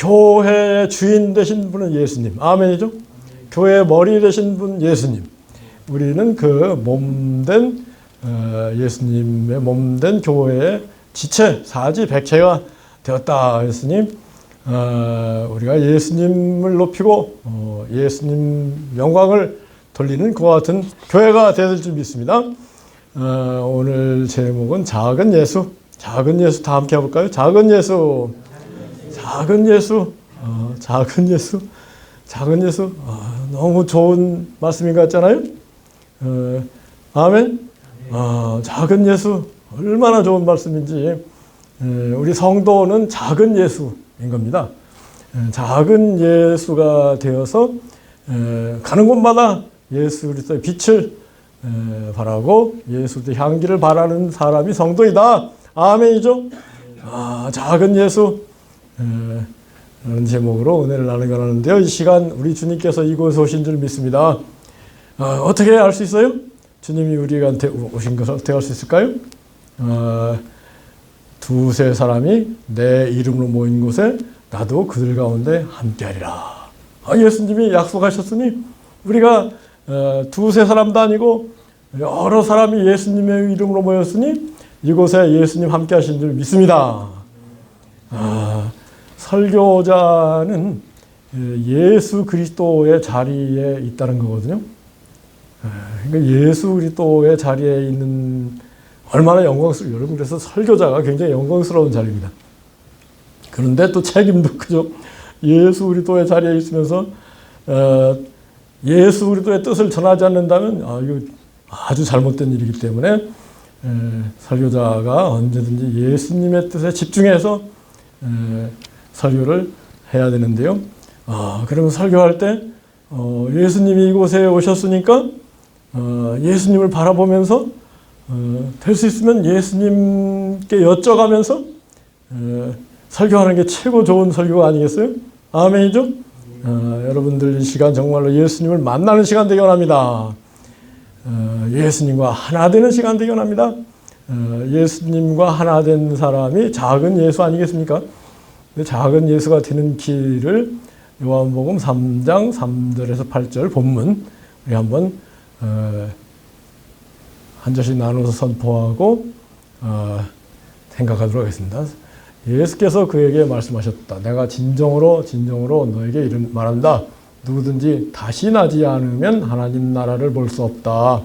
교회의 주인 되신 분은 예수님. 아멘이죠? 교회의 머리 되신 분 예수님. 우리는 그 몸된 예수님의 몸된 교회의 지체, 사지, 백체가 되었다 했으니 우리가 예수님을 높이고 예수님 영광을 돌리는 그와 같은 교회가 되어야 될 줄 믿습니다. 오늘 제목은 작은 예수. 작은 예수 다 함께 해볼까요? 작은 예수. 작은 예수. 작은 예수. 작은 예수. 너무 좋은 말씀인 것 같잖아요? 아멘. 작은 예수. 얼마나 좋은 말씀인지. 우리 성도는 작은 예수인 겁니다. 작은 예수가 되어서 가는 곳마다 예수 그리스도의 빛을 바라고 예수 그리스도의 향기를 바라는 사람이 성도이다. 아멘이죠? 작은 예수. 라는 제목으로 은혜를 나누는데요. 이 시간 우리 주님께서 이곳에 오신 줄 믿습니다. 어떻게 알 수 있어요? 주님이 우리한테 오신 것을 어떻게 알 수 있을까요? 두세 사람이 내 이름으로 모인 곳에 나도 그들 가운데 함께하리라. 예수님이 약속하셨으니 우리가 두세 사람도 아니고 여러 사람이 예수님의 이름으로 모였으니 이곳에 예수님 함께하신 줄 믿습니다. 설교자는 예수 그리스도의 자리에 있다는 거거든요. 그러니까 예수 그리스도의 자리에 있는 얼마나 영광스러워요. 여러분, 그래서 설교자가 굉장히 영광스러운 자리입니다. 그런데 또 책임도 크죠. 예수 그리스도의 자리에 있으면서 예수 그리스도의 뜻을 전하지 않는다면 이거 아주 잘못된 일이기 때문에 설교자가 언제든지 예수님의 뜻에 집중해서 설교를 해야 되는데요. 그러면 설교할 때 예수님이 이곳에 오셨으니까 예수님을 바라보면서 될 수 있으면 예수님께 여쭤가면서 설교하는 게 최고 좋은 설교가 아니겠어요? 아멘이죠? 여러분들 이 시간 정말로 예수님을 만나는 시간 되기 원합니다. 예수님과 하나 되는 시간 되기 원합니다. 예수님과 하나 된 사람이 작은 예수 아니겠습니까? 작은 예수가 되는 길을 요한복음 3장 3절에서 8절 본문 우리 한번 한 절씩 나눠서 선포하고 생각하도록 하겠습니다. 예수께서 그에게 말씀하셨다. 내가 진정으로 너에게 말한다. 누구든지 다시 나지 않으면 하나님 나라를 볼 수 없다.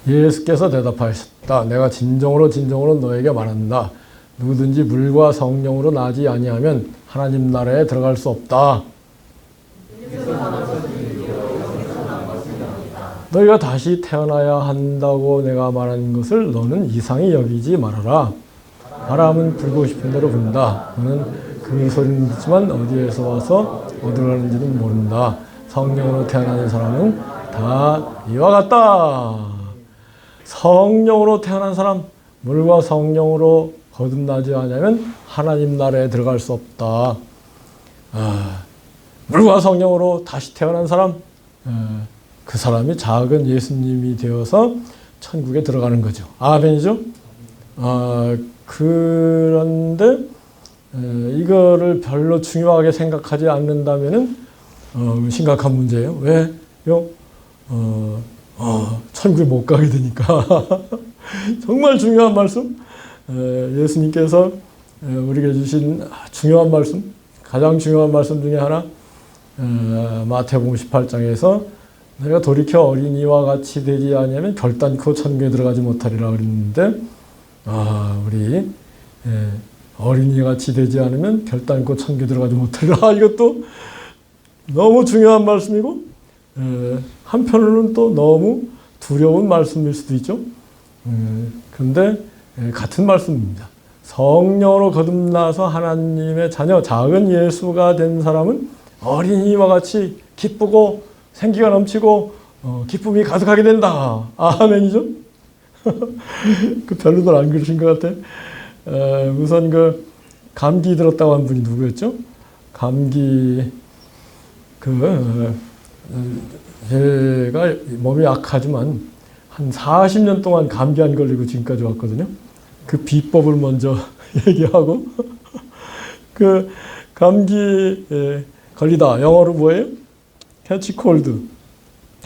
예수께서 대답하셨다. 내가 진정으로 너에게 말한다. 누구든지 물과 성령으로 나지 아니하면 하나님 나라에 들어갈 수 없다. 너희가 다시 태어나야 한다고 내가 말한 것을 너는 이상히 여기지 말아라. 바람은 불고 싶은 대로 분다. 너는 그 소리는 듣지만 어디에서 와서 어디로 가는지는 모른다. 성령으로 태어나는 사람은 다 이와 같다. 성령으로 태어난 사람, 물과 성령으로 거듭나지 않으면 하나님 나라에 들어갈 수 없다. 물과 성령으로 다시 태어난 사람, 그 사람이 작은 예수님이 되어서 천국에 들어가는 거죠. 아멘이죠? 그런데 이거를 별로 중요하게 생각하지 않는다면은 심각한 문제예요. 왜요? 천국에 못 가게 되니까. 정말 중요한 말씀. 예수님께서 우리에게 주신 중요한 말씀, 가장 중요한 말씀 중에 하나, 마태복음 18장에서 너희가 돌이켜 어린이와 같이 되지 아니하면 결단코 천국에 들어가지 못하리라 그랬는데, 우리 어린이 같이 되지 않으면 결단코 천국에 들어가지 못하리라. 이것도 너무 중요한 말씀이고, 한편으로는 또 너무 두려운 말씀일 수도 있죠. 그런데 같은 말씀입니다. 성령으로 거듭나서 하나님의 자녀, 작은 예수가 된 사람은 어린이와 같이 기쁘고 생기가 넘치고 기쁨이 가득하게 된다. 아멘이죠? 그 별로들 안 그러신 것 같아. 우선 그 감기 들었다고 한 분이 누구였죠? 감기 제가 몸이 약하지만 한 40년 동안 감기 안 걸리고 지금까지 왔거든요. 그 비법을 먼저 얘기하고 그 감기에 걸리다 영어로 뭐예요? 캐치 콜드.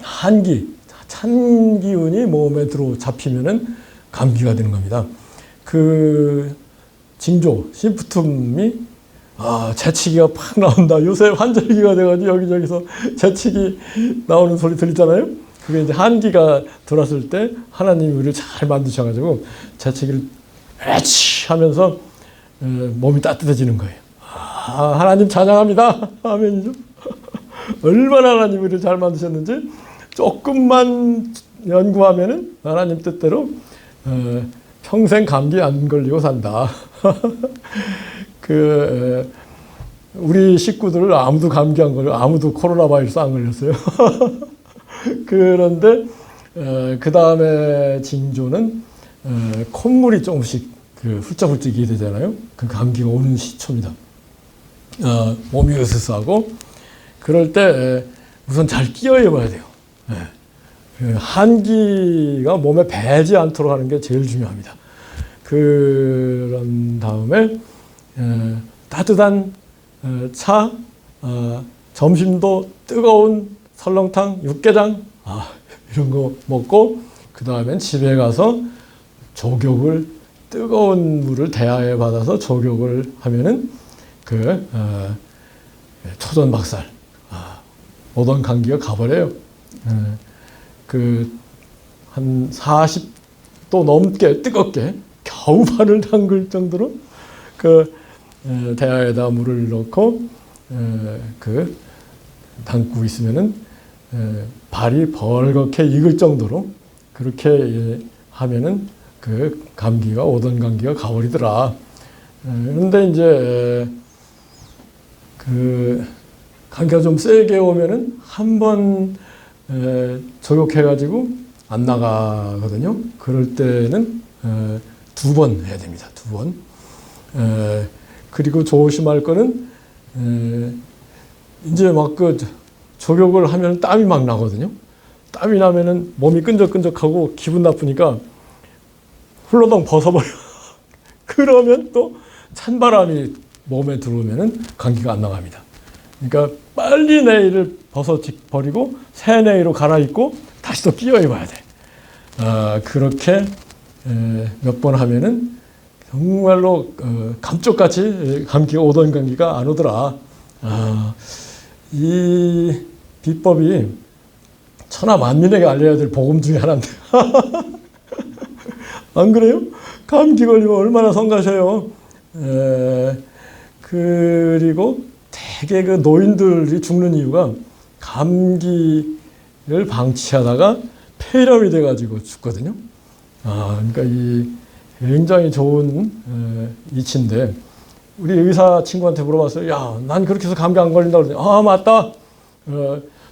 한기, 찬 기운이 몸에 들어 잡히면은 감기가 되는 겁니다. 그 징조, 심프텀이 재채기가 팍 나온다. 요새 환절기가 돼가지고 여기저기서 재채기 나오는 소리 들리잖아요. 그게 이제 한기가 들어왔을 때 하나님이 우리를 잘 만드셔가지고 재채기를 에치 하면서 몸이 따뜻해지는 거예요. 하나님 찬양합니다. 아멘이죠. 얼마나 하나님이 우리를 잘 만드셨는지 조금만 연구하면은 하나님 뜻대로 평생 감기 안 걸리고 산다. 우리 식구들 아무도 감기 안 걸려, 아무도 코로나 바이러스 안 걸렸어요. 그런데 그 다음에 징조는 콧물이 조금씩 훌쩍훌쩍이 되잖아요. 그 감기가 오는 시초입니다. 몸이 으스스하고 그럴 때 우선 잘 끼어 입어야 돼요. 한기가 몸에 배지 않도록 하는 게 제일 중요합니다. 그런 다음에 따뜻한 차, 점심도 뜨거운 설렁탕, 육개장 이런 거 먹고 그 다음엔 집에 가서 조격을 뜨거운 물을 대야에 받아서 조격을 하면은 초전박살 오던 감기가 가버려요. 한 40도 넘게 뜨겁게 겨우 발을 담글 정도로 대야에다 물을 넣고 담고 있으면은 발이 벌겋게 익을 정도로 그렇게 하면은 감기가 오던 감기가 가버리더라. 그런데 이제 감기가 좀 세게 오면은 한번 조욕해가지고 안 나가거든요. 그럴 때는 2번 해야 됩니다. 2번. 그리고 조심할 거는 이제 막 조욕을 하면 땀이 막 나거든요. 땀이 나면은 몸이 끈적끈적하고 기분 나쁘니까 훌러덩 벗어버려. 그러면 또 찬바람이 몸에 들어오면은 감기가 안 나갑니다. 그러니까 빨리 내일을 벗어버리고 새 내일로 갈아입고 다시 또 끼워 입어야 돼. 그렇게 몇 번 하면은 정말로 감쪽같이 감기가 오던 감기가 안 오더라. 이 비법이 천하 만민에게 알려야 될 복음 중에 하나인데 안 그래요? 감기 걸리면 얼마나 성가셔요. 그리고 되게 노인들이 죽는 이유가 감기를 방치하다가 폐렴이 돼가지고 죽거든요. 그러니까 이 굉장히 좋은 이치인데 우리 의사 친구한테 물어봤어요. 야, 난 그렇게 해서 감기 안 걸린다고 그러더니 맞다.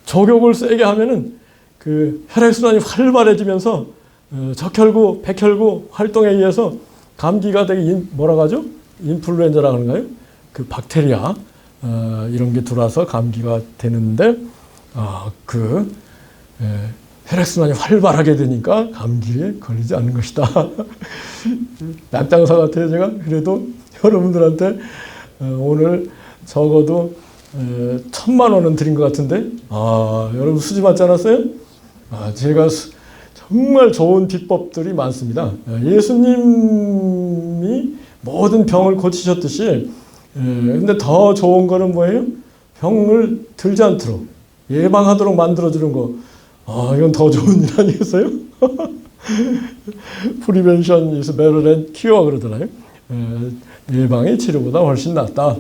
조격을 세게 하면은 혈액순환이 활발해지면서 적혈구, 백혈구 활동에 의해서 감기가 되게 뭐라고 하죠? 인플루엔자라고 하는가요? 박테리아 이런 게 들어와서 감기가 되는데 혈액순환이 활발하게 되니까 감기에 걸리지 않는 것이다. 약장사 같아요, 제가. 그래도 여러분들한테 오늘 적어도 1,000만 원은 드린 것 같은데, 여러분 수지 받지 않았어요? 제가 정말 좋은 비법들이 많습니다. 예수님이 모든 병을 고치셨듯이, 근데 더 좋은 거는 뭐예요? 병을 들지 않도록 예방하도록 만들어주는 거. 이건 더 좋은 일 아니겠어요? Prevention is better than cure 그러잖아요. 예방이 치료보다 훨씬 낫다.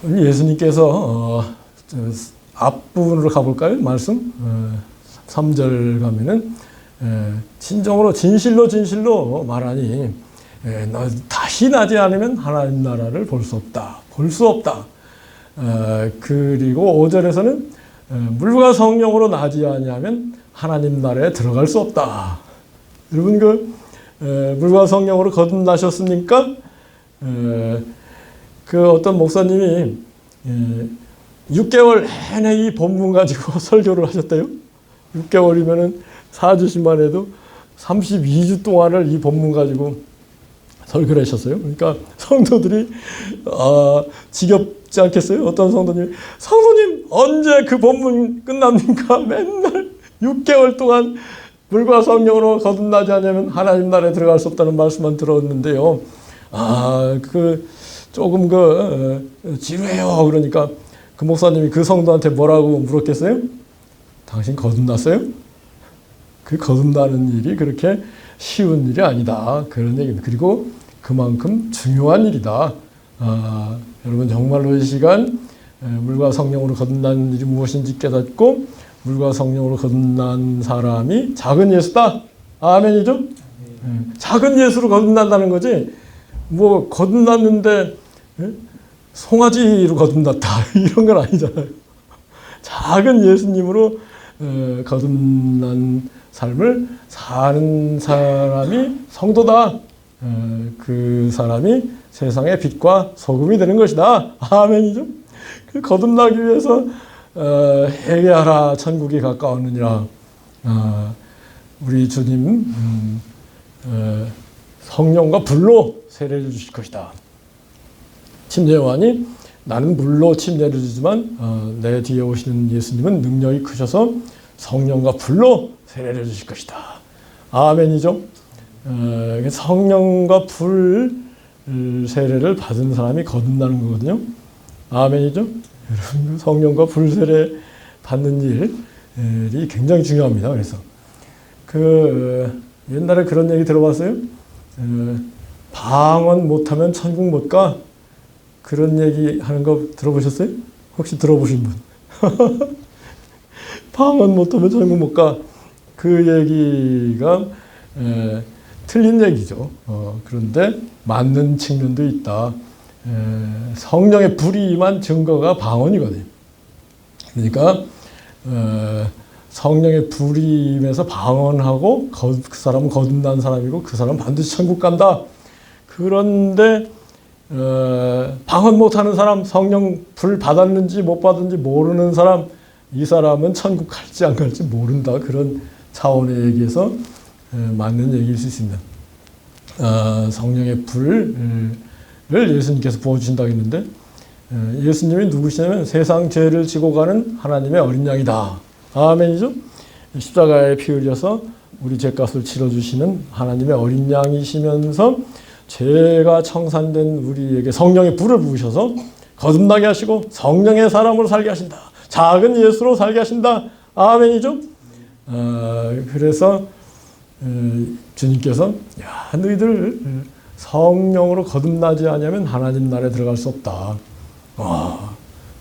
예수님께서 앞부분으로 가볼까요? 말씀 3절 가면은 진정으로 진실로 말하니 너 다시 나지 않으면 하나님 나라를 볼 수 없다. 볼 수 없다. 그리고 5절에서는 물과 성령으로 나지 아니하면 하나님 나라에 들어갈 수 없다. 여러분 물과 성령으로 거듭나셨습니까? 어떤 목사님이 6개월 내내 이 본문 가지고 설교를 하셨대요. 6개월이면은 사주신만 해도 32주 동안을 이 본문 가지고 설교를 하셨어요. 그러니까 성도들이 지겹지 않겠어요? 어떤 성도님이 성도님 언제 그 본문 끝납니까? 맨날 6개월 동안 물과 성령으로 거듭나지 않으면 하나님 나라에 들어갈 수 없다는 말씀만 들었는데요. 조금 지루해요. 그러니까 그 목사님이 그 성도한테 뭐라고 물었겠어요? 당신 거듭났어요? 그 거듭나는 일이 그렇게 쉬운 일이 아니다. 그런 얘기입니다. 그리고 그만큼 중요한 일이다. 여러분 정말로 이 시간 물과 성령으로 거듭나는 일이 무엇인지 깨닫고 물과 성령으로 거듭난 사람이 작은 예수다. 아멘이죠? 작은 예수로 거듭난다는 거지. 뭐 거듭났는데 송아지로 거듭났다 이런 건 아니잖아요. 작은 예수님으로 거듭난 삶을 사는 사람이 성도다. 그 사람이 세상의 빛과 소금이 되는 것이다. 아멘이죠? 그 거듭나기 위해서 회개하라 천국이 가까웠느니라. 우리 주님 성령과 불로 세례를 주실 것이다. 침례 요한이 나는 물로 침례를 주지만 내 뒤에 오시는 예수님은 능력이 크셔서 성령과 불로 세례를 주실 것이다. 아멘이죠? 성령과 불 세례를 받은 사람이 거듭나는 거거든요. 아멘이죠? 여러분 성령과 불 세례 받는 일이 굉장히 중요합니다. 그래서 옛날에 그런 얘기 들어봤어요? 방언 못하면 천국 못 가. 그런 얘기 하는 거 들어보셨어요? 혹시 들어보신 분? 방언 못하면 천국 못 가. 그 얘기가 틀린 얘기죠. 그런데 맞는 측면도 있다. 성령의 불이 임한 증거가 방언이거든요. 그러니까 성령의 불이 임해서 방언하고 그 사람은 거듭난 사람이고 그 사람은 반드시 천국 간다. 그런데 방언 못하는 사람, 성령 불 받았는지 못 받았는지 모르는 사람, 이 사람은 천국 갈지 안 갈지 모른다. 그런 차원의 얘기에서 맞는 얘기일 수 있습니다. 성령의 불을 예수님께서 부어주신다고 했는데 예수님이 누구시냐면 세상 죄를 지고 가는 하나님의 어린 양이다. 아멘이죠? 십자가에 피 흘려서 우리 죄값을 치러주시는 하나님의 어린 양이시면서 죄가 청산된 우리에게 성령의 불을 부으셔서 거듭나게 하시고 성령의 사람으로 살게 하신다. 작은 예수로 살게 하신다. 아멘이죠? 그래서 주님께서 야 너희들 성령으로 거듭나지 않으면 하나님 나라에 들어갈 수 없다.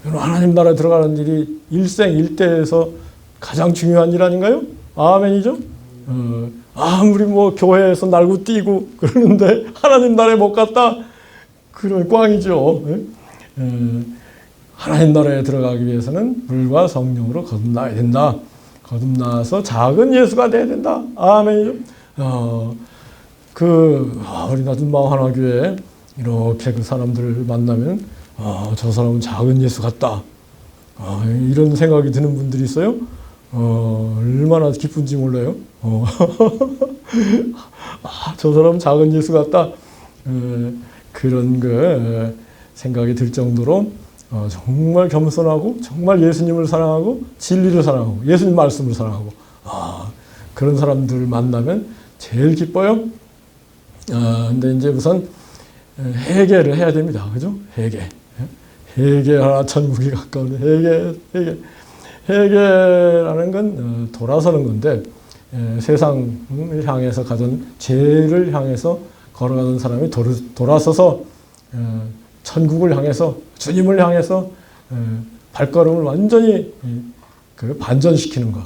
하나님 나라에 들어가는 일이 일생일대에서 가장 중요한 일 아닌가요? 아멘이죠? 아무리 뭐 교회에서 날고 뛰고 그러는데 하나님 나라에 못 갔다? 그러면 꽝이죠. 하나님 나라에 들어가기 위해서는 물과 성령으로 거듭나야 된다. 거듭나서 작은 예수가 돼야 된다. 아멘이죠? 우리 낮은 마음 하나교회 이렇게 그 사람들을 만나면 저 사람은 작은 예수 같다. 이런 생각이 드는 분들이 있어요. 얼마나 기쁜지 몰라요. 저 사람은 작은 예수 같다. 그런 생각이 들 정도로 정말 겸손하고 정말 예수님을 사랑하고 진리를 사랑하고 예수님 말씀을 사랑하고 그런 사람들을 만나면 제일 기뻐요. 근데 이제 우선 회개를 해야 됩니다. 그죠? 회개하라 천국이 가까운 회개라는 건 돌아서는 건데 세상을 향해서 가던 죄를 향해서 걸어가던 사람이 돌아서서 천국을 향해서 주님을 향해서 발걸음을 완전히 반전시키는 것.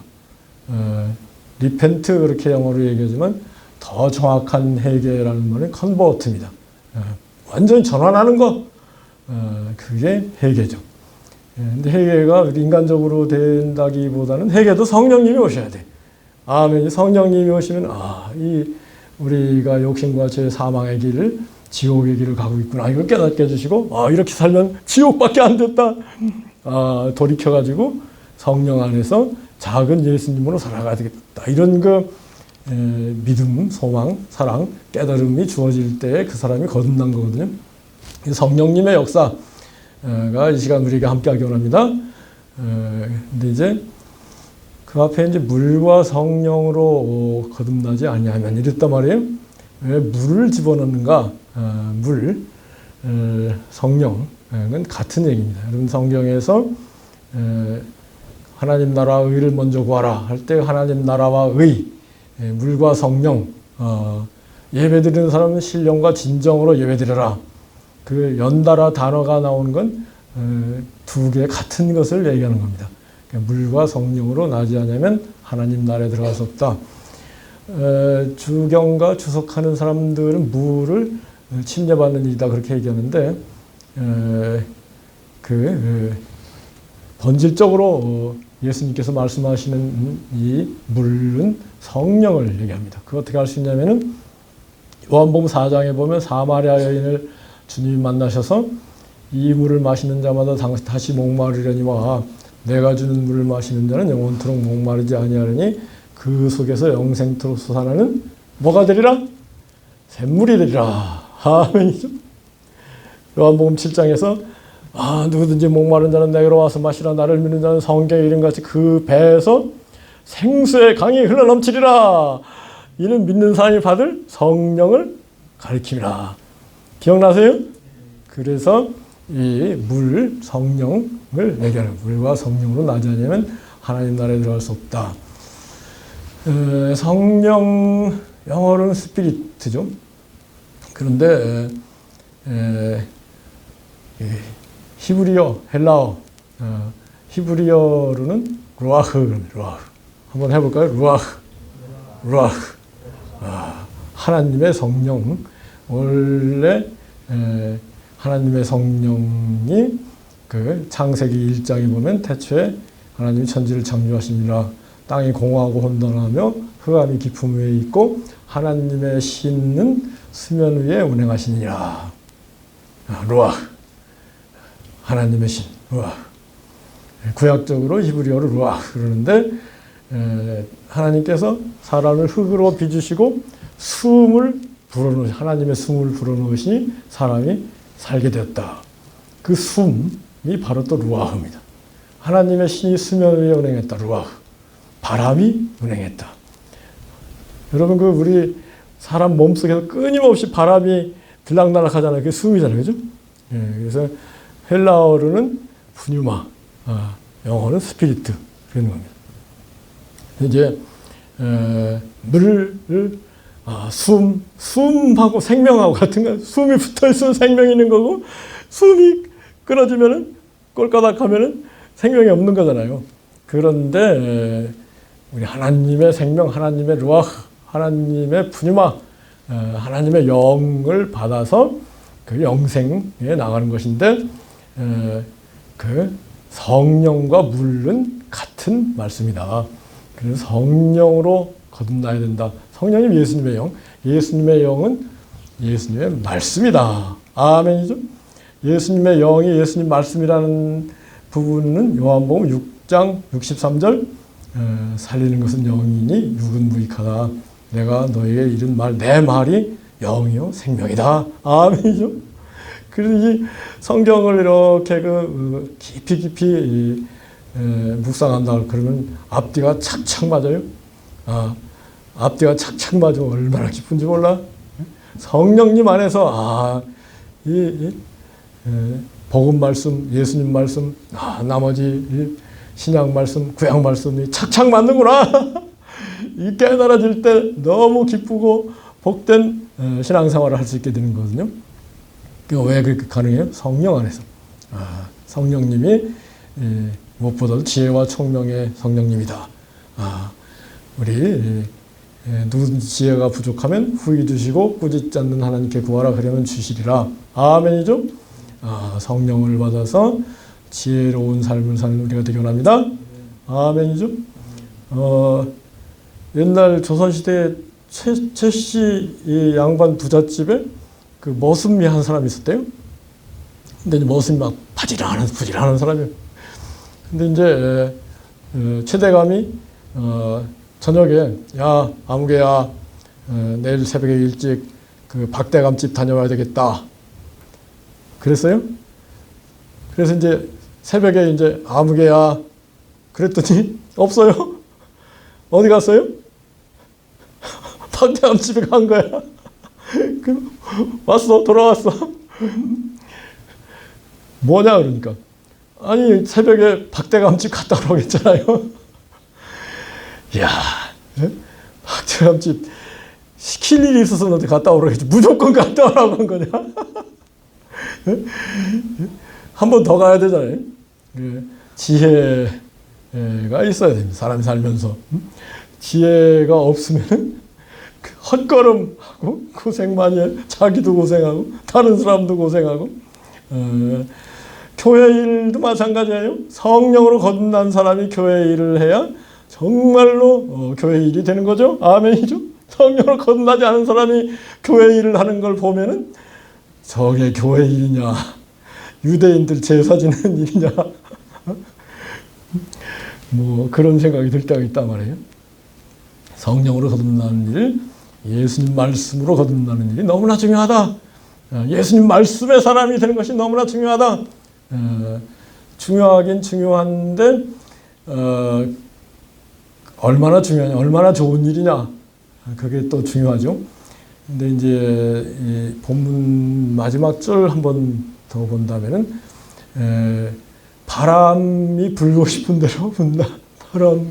리펜트 그렇게 영어로 얘기하지만 더 정확한 회개라는 말은 컨버트입니다. 완전히 전환하는 것. 그게 회개죠. 근데 회개가 인간적으로 된다기보다는 회개도 성령님이 오셔야 돼. 아멘. 성령님이 오시면 우리가 욕심과 죄 사망의 길을 지옥의 길을 가고 있구나. 이걸 깨닫게 해주시고, 이렇게 살면 지옥밖에 안 됐다. 돌이켜가지고 성령 안에서 작은 예수님으로 살아가야 되겠다. 이런 믿음, 소망, 사랑, 깨달음이 주어질 때 그 사람이 거듭난 거거든요. 성령님의 역사가 이 시간 우리에게 함께하기 원합니다. 근데 이제 그 앞에 이제 물과 성령으로 거듭나지 아니하면 이랬단 말이에요. 왜 물을 집어넣는가? 물, 성령은 같은 얘기입니다. 여러분 성경에서 하나님 나라와 의를 먼저 구하라 할 때 하나님 나라와 의, 물과 성령, 예배드리는 사람은 신령과 진정으로 예배드려라. 그 연달아 단어가 나오는 건 두 개 같은 것을 얘기하는 겁니다. 물과 성령으로 나지 않으면 하나님 나라에 들어갈 수 없다. 주경과 주석하는 사람들은 물을 침례받는 일이다 그렇게 얘기하는데 본질적으로 예수님께서 말씀하시는 이 물은 성령을 얘기합니다. 그거 어떻게 알 수 있냐면은 요한복음 4장에 보면 사마리아 여인을 주님이 만나셔서 이 물을 마시는 자마다 다시 목마르려니와 내가 주는 물을 마시는 자는 영원토록 목마르지 아니하려니 그 속에서 영생토록 솟아나는 뭐가 되리라? 샘물이 되리라. 아멘이죠. 요한복음 7장에서 누구든지 목마른 자는 내게로 와서 마시라. 나를 믿는 자는 성경의 이름같이 그 배에서 생수의 강이 흘러넘치리라. 이는 믿는 사람이 받을 성령을 가리킴이라. 기억나세요? 그래서 이 물, 성령을 얘기하는 물과 성령으로 나지 않으면 하나님 나라에 들어갈 수 없다. 성령, 영어로는 스피리트죠. 그런데 히브리어, 헬라어, 히브리어로는 루아흐. 한번 해볼까요? 루아흐. 하나님의 성령. 원래 하나님의 성령이 그 창세기 1장에 보면 태초에 하나님이 천지를 창조하시니라. 땅이 공허하고 혼돈하며 흑암이 깊음 위에 있고 하나님의 신은 수면 위에 운행하시니라. 루아흐. 하나님의 신, 루아흐. 구약적으로 히브리어로 루아흐 그러는데 하나님께서 사람을 흙으로 빚으시고 하나님의 숨을 불어넣으시니 사람이 살게 되었다. 그 숨이 바로 또 루아흐입니다. 하나님의 신이 수면 위에 운행했다. 루아흐. 바람이 운행했다. 여러분 우리 사람 몸속에서 끊임없이 바람이 들락날락 하잖아요. 그게 숨이잖아요. 그죠? 그래서 헬라어로는 푸뉴마, 영어는 스피리트 그런 겁니다. 이제 물을 숨하고 생명하고 같은 거, 숨이 붙어 있으면 생명이 있는 거고 숨이 끊어지면은 꼴까닥하면은 생명이 없는 거잖아요. 그런데 우리 하나님의 생명, 하나님의 루아흐, 하나님의 푸뉴마, 하나님의 영을 받아서 그 영생에 나가는 것인데 그 성령과 물은 같은 말씀이다. 그래서 성령으로 거듭나야 된다. 성령님 예수님의 영, 예수님의 영은 예수님의 말씀이다. 아멘이죠. 예수님의 영이 예수님 말씀이라는 부분은 요한복음 6장 63절 살리는 것은 영이니 육은 무익하다. 내가 너에게 이른 말, 내 말이 영이요 생명이다. 아멘이죠. 그래서 이 성경을 이렇게 깊이 묵상한다 그러면 앞뒤가 착착 맞아요. 앞뒤가 착착 맞으면 얼마나 기쁜지 몰라. 성령님 안에서 복음 말씀, 예수님 말씀, 나머지 신약 말씀, 구약 말씀이 착착 맞는구나. 이 깨달아질 때 너무 기쁘고 복된 신앙생활을 할 수 있게 되는 거거든요. 왜 그렇게 가능해요? 성령 안에서. 성령님이 무엇보다도 지혜와 총명의 성령님이다. 우리 누구든지 지혜가 부족하면 후히 주시고 꾸짖지 않는 하나님께 구하라 그러면 주시리라. 아멘이죠? 성령을 받아서 지혜로운 삶을 사는 우리가 되기 원합니다. 아멘이죠? 옛날 조선시대 최씨 이 양반 부잣집에 그 머슴미한 사람이 있었대요. 근데 이제 머슴이 막 부지런한 사람이에요. 근데 이제 최대감이 저녁에 야 아무개야 내일 새벽에 일찍 그 박대감집 다녀와야 되겠다. 그랬어요. 그래서 이제 새벽에 이제 아무개야 그랬더니 없어요. 어디 갔어요? 박대감집에 간 거야. 돌아왔어. 뭐냐 그러니까 아니 새벽에 박대감집 갔다 오라고 했잖아요. 이야 박대감집 시킬 일이 있어서 너한테 갔다 오라고 했지 무조건 갔다 오라고 한 거냐. 한 번 더 가야 되잖아요. 지혜가 있어야 됩니다. 사람이 살면서 지혜가 없으면 헛걸음하고 고생 많이 해. 자기도 고생하고 다른 사람도 고생하고. 교회 일도 마찬가지예요. 성령으로 거듭난 사람이 교회 일을 해야 정말로 교회 일이 되는 거죠. 아멘이죠. 성령으로 거듭나지 않은 사람이 교회 일을 하는 걸 보면은 저게 교회 일이냐, 유대인들 제사 지내는 일이냐, 뭐 그런 생각이 들 때가 있단 말이에요. 성령으로 거듭나는 일, 예수님 말씀으로 거듭나는 일이 너무나 중요하다. 예수님 말씀의 사람이 되는 것이 너무나 중요하다. 중요하긴 중요한데 얼마나 중요하냐, 얼마나 좋은 일이냐, 그게 또 중요하죠. 근데 이제 이 본문 마지막 절 한번 더 본다면은 바람이 불고 싶은 대로 분다. 바람이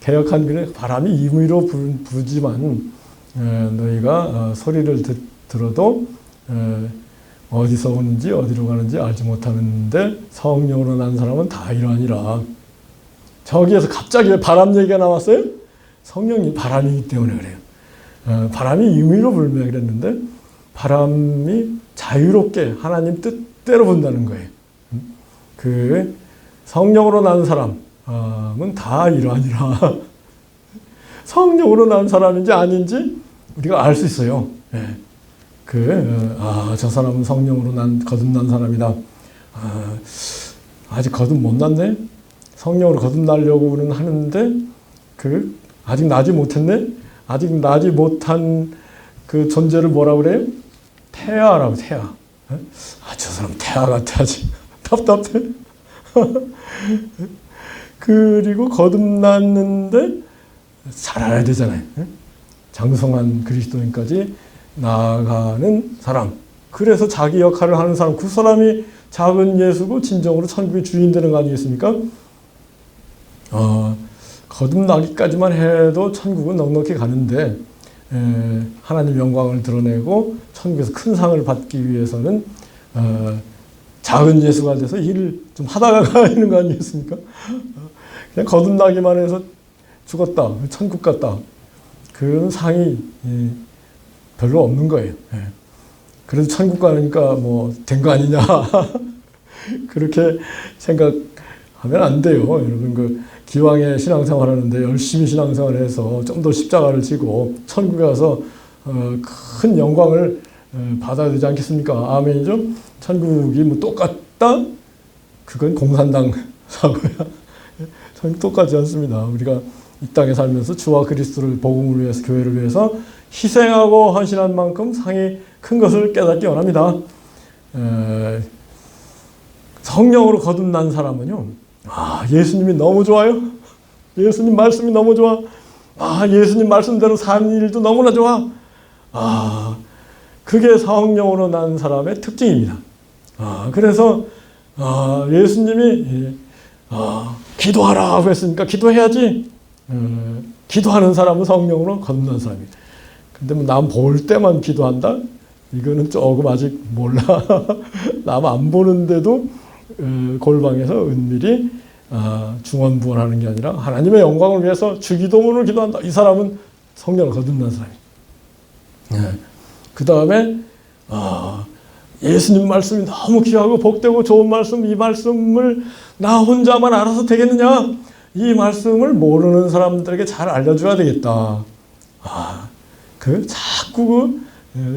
개역한 글에 바람이 임의로 부지만 너희가 소리를 들어도 어디서 오는지 어디로 가는지 알지 못하는데 성령으로 난 사람은 다 이러하니라. 저기에서 갑자기 왜 바람 얘기가 나왔어요? 성령이 바람이기 때문에 그래요. 바람이 임의로 불며 그랬는데 바람이 자유롭게 하나님 뜻대로 분다는 거예요. 그 성령으로 난 사람은 다 이러하니라. 성령으로 난 사람인지 아닌지 우리가 알 수 있어요. 저 사람은 성령으로 거듭난 사람이다. 아직 거듭 못 났네. 성령으로 거듭나려고는 하는데 아직 나지 못했네. 아직 나지 못한 그 존재를 뭐라 그래요? 태아라고. 태아. 저 사람 태아 같아. 아직 답답해. 그리고 거듭났는데 살아야 되잖아요. 장성한 그리스도인까지 나아가는 사람. 그래서 자기 역할을 하는 사람. 그 사람이 작은 예수고 진정으로 천국의 주인 되는 거 아니겠습니까? 거듭나기까지만 해도 천국은 넉넉히 가는데 하나님 영광을 드러내고 천국에서 큰 상을 받기 위해서는 작은 예수가 돼서 일을 좀 하다가 가는 거 아니겠습니까? 그냥 거듭나기만 해서 죽었다, 천국 갔다, 그런 상이 별로 없는 거예요. 그래도 천국 가니까 뭐 된 거 아니냐 그렇게 생각하면 안 돼요. 여러분 기왕에 신앙생활 하는데 열심히 신앙생활해서 좀 더 십자가를 지고 천국에 가서 큰 영광을 받아야 되지 않겠습니까? 아멘이죠? 천국이 뭐 똑같다? 그건 공산당 사고야. 천국 똑같지 않습니다. 우리가 이 땅에 살면서 주와 그리스도를 복음을 위해서 교회를 위해서 희생하고 헌신한 만큼 상이 큰 것을 깨닫기 원합니다. 성령으로 거듭난 사람은요. 예수님이 너무 좋아요. 예수님 말씀이 너무 좋아. 예수님 말씀대로 사는 일도 너무나 좋아. 그게 성령으로 난 사람의 특징입니다. 그래서 예수님이 기도하라고 했으니까 기도해야지. 기도하는 사람은 성령으로 거듭난 사람이에요. 근데 뭐 남 볼 때만 기도한다? 이거는 조금 아직 몰라. 남 안 보는데도 골방에서 은밀히 중언부언하는 게 아니라 하나님의 영광을 위해서 주기도문을 기도한다. 이 사람은 성령을 거듭난 사람이에요. 그 다음에 예수님 말씀이 너무 귀하고 복되고 좋은 말씀, 이 말씀을 나 혼자만 알아서 되겠느냐? 이 말씀을 모르는 사람들에게 잘 알려줘야 되겠다. 자꾸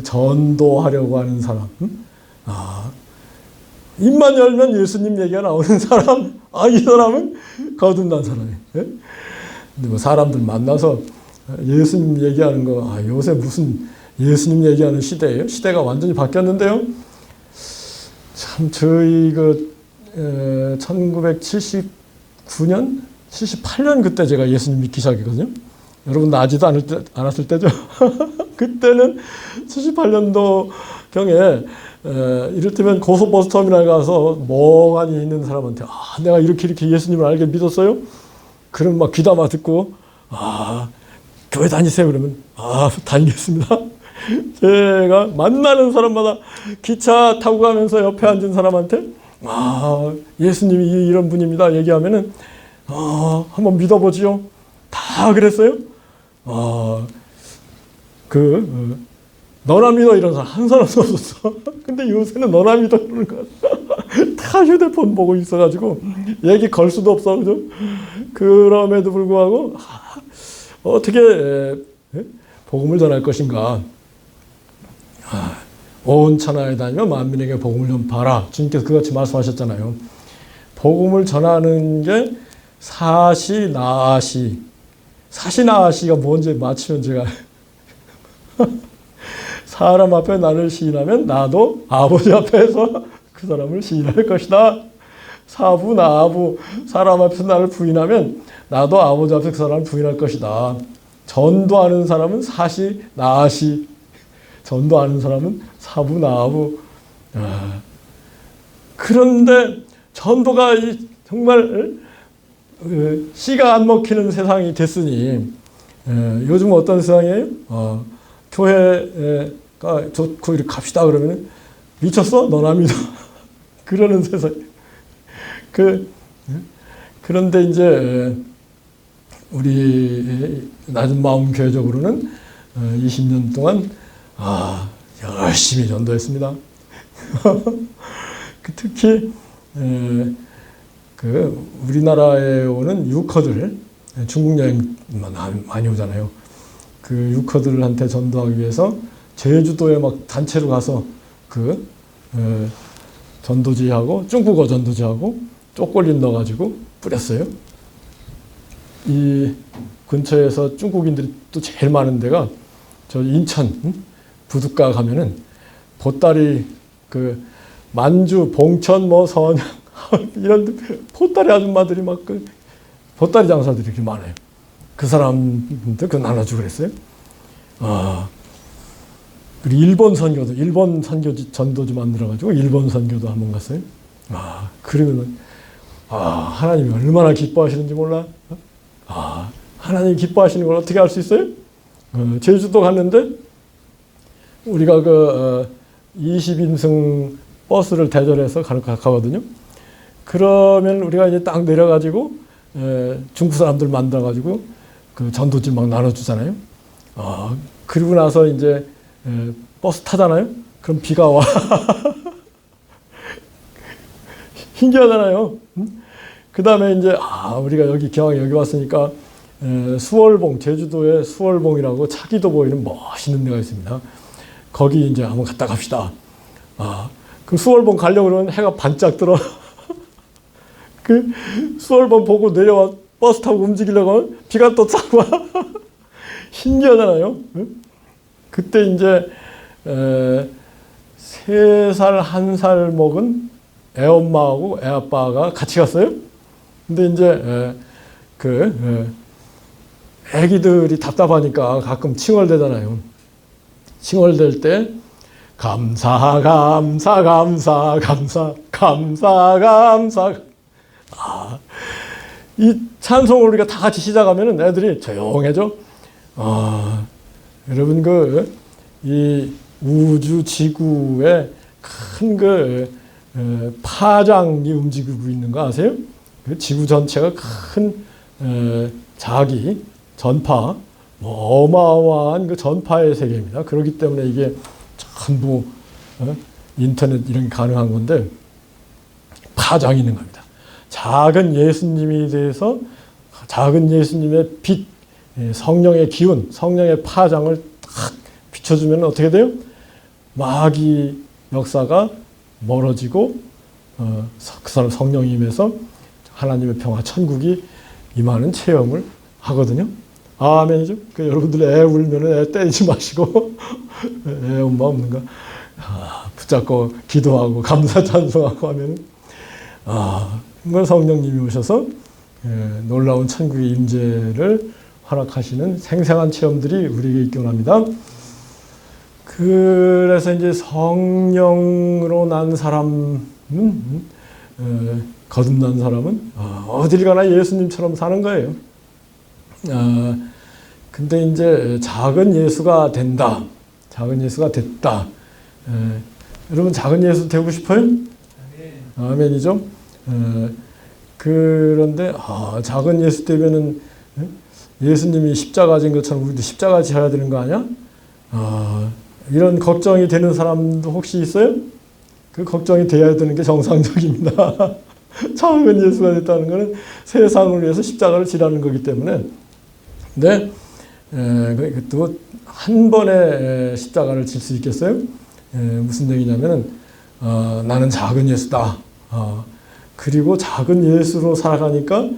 전도하려고 하는 사람. 입만 열면 예수님 얘기가 나오는 사람. 이 사람은 거듭난 사람이에요. 근데 뭐 사람들 만나서 예수님 얘기하는 거, 요새 무슨 예수님 얘기하는 시대예요? 시대가 완전히 바뀌었는데요. 참, 저희 1979년, 78년 그때 제가 예수님 믿기 시작했거든요. 여러분 나지도 않았을 때죠. 그때는 78년도경에 이를테면 고속버스터미널 가서 멍하니 있는 사람한테 내가 이렇게 예수님을 알게 믿었어요? 그럼 막 귀담아 듣고 교회 다니세요? 그러면 다니겠습니다. 제가 만나는 사람마다 기차 타고 가면서 옆에 앉은 사람한테 예수님이 이런 분입니다 얘기하면은 한번 믿어보지요. 다 그랬어요. 너나 믿어 이런 사람 한 사람도 없었어. 근데 요새는 너나 믿어 그러는 거야. 다 휴대폰 보고 있어가지고 얘기 걸 수도 없어. 그죠? 그럼에도 불구하고 어떻게 복음을 전할 것인가. 온 천하에 다니며 만민에게 복음을 전파하라. 주님께서 그같이 말씀하셨잖아요. 복음을 전하는 게 사시나시. 사시나시가 뭔지 맞히면 제가 사람 앞에 나를 시인하면 나도 아버지 앞에서 그 사람을 시인할 것이다. 사부나부. 사람 앞에서 나를 부인하면 나도 아버지 앞에서 그 사람을 부인할 것이다. 전도하는 사람은 사시나시. 전도하는 사람은 사부나부. 그런데 전도가 정말 씨가 안 먹히는 세상이 됐으니 요즘 어떤 세상이에요? 교회가 좋고 이렇게 갑시다 그러면 미쳤어? 너나 믿어. 그러는 세상. 그런데 이제 우리 낮은 마음 교회적으로는 20년 동안 열심히 전도했습니다. 특히 우리나라에 오는 유커들, 중국 여행 많이 오잖아요. 그 유커들한테 전도하기 위해서 제주도에 막 단체로 가서 전도지하고 중국어 전도지하고 초콜릿 넣어가지고 뿌렸어요. 이 근처에서 중국인들이 또 제일 많은 데가 저 인천 부둣가 가면은 보따리 만주, 봉천, 선양 이런 보따리 아줌마들이 막 보따리 장사들이 이렇게 많아요. 그 사람들 나눠주고 그랬어요. 그리고 일본 선교지 전도지 만들어가지고 일본 선교도 한번 갔어요. 그러면은 하나님이 얼마나 기뻐하시는지 몰라. 하나님 기뻐하시는 걸 어떻게 알 수 있어요? 제주도 갔는데 우리가 20인승 버스를 대절해서 가거든요. 그러면 우리가 이제 딱 내려가지고 중국 사람들 만나가지고 전도지 막 나눠주잖아요. 그리고 나서 이제 버스 타잖아요. 그럼 비가 와. 신기하잖아요. 그 다음에 이제 우리가 기왕 여기 왔으니까 수월봉, 제주도에 수월봉이라고 차기도 보이는 멋있는 데가 있습니다. 거기 이제 한번 갔다 갑시다. 그 수월봉 가려고 그러면 해가 반짝 들어. 그 수월봉 보고 내려와 버스 타고 움직이려고 하면 비가 또 싹 와. 신기하잖아요. 그때 이제 3살, 1살 먹은 애엄마하고 애아빠가 같이 갔어요. 근데 이제 애기들이 답답하니까 가끔 칭얼대잖아요. 칭얼댈 때 감사 감사 감사 감사 감사 감사. 이 찬송을 우리가 다 같이 시작하면은 애들이 조용해져. 여러분 이 우주 지구에 큰 파장이 움직이고 있는 거 아세요? 그 지구 전체가 큰 자기 전파, 어마어마한 전파의 세계입니다. 그렇기 때문에 이게 전부 인터넷 이런 게 가능한 건데 파장이 있는 겁니다. 작은 예수님에 대해서 작은 예수님의 빛, 성령의 기운, 성령의 파장을 탁 비춰주면 어떻게 돼요? 마귀 역사가 멀어지고 그 사람 성령이 임해서 하나님의 평화 천국이 임하는 체험을 하거든요. 아멘이죠. 그 여러분들 애 울면은 애 때리지 마시고 애 엄마 없는가 붙잡고 기도하고 감사 찬송하고 하면 정말 성령님이 오셔서 놀라운 천국의 임재를 허락하시는 생생한 체험들이 우리에게 있기를 합니다. 그래서 이제 성령으로 난 사람은 거듭난 사람은 어딜 가나 예수님처럼 사는 거예요. 근데 이제 작은 예수가 된다. 작은 예수가 됐다. 여러분 작은 예수 되고 싶어요? 아멘이죠. 그런데 작은 예수 되면은 예수님이 십자가 진 것처럼 우리도 십자가 지어야 되는 거 아니야? 이런 걱정이 되는 사람도 혹시 있어요? 그 걱정이 돼야 되는 게 정상적입니다. 작은 예수가 됐다는 것은 세상을 위해서 십자가를 지라는 거기 때문에. 근데 또 한 번에 십자가를 질 수 있겠어요? 무슨 얘기냐면은 나는 작은 예수다. 그리고 작은 예수로 살아가니까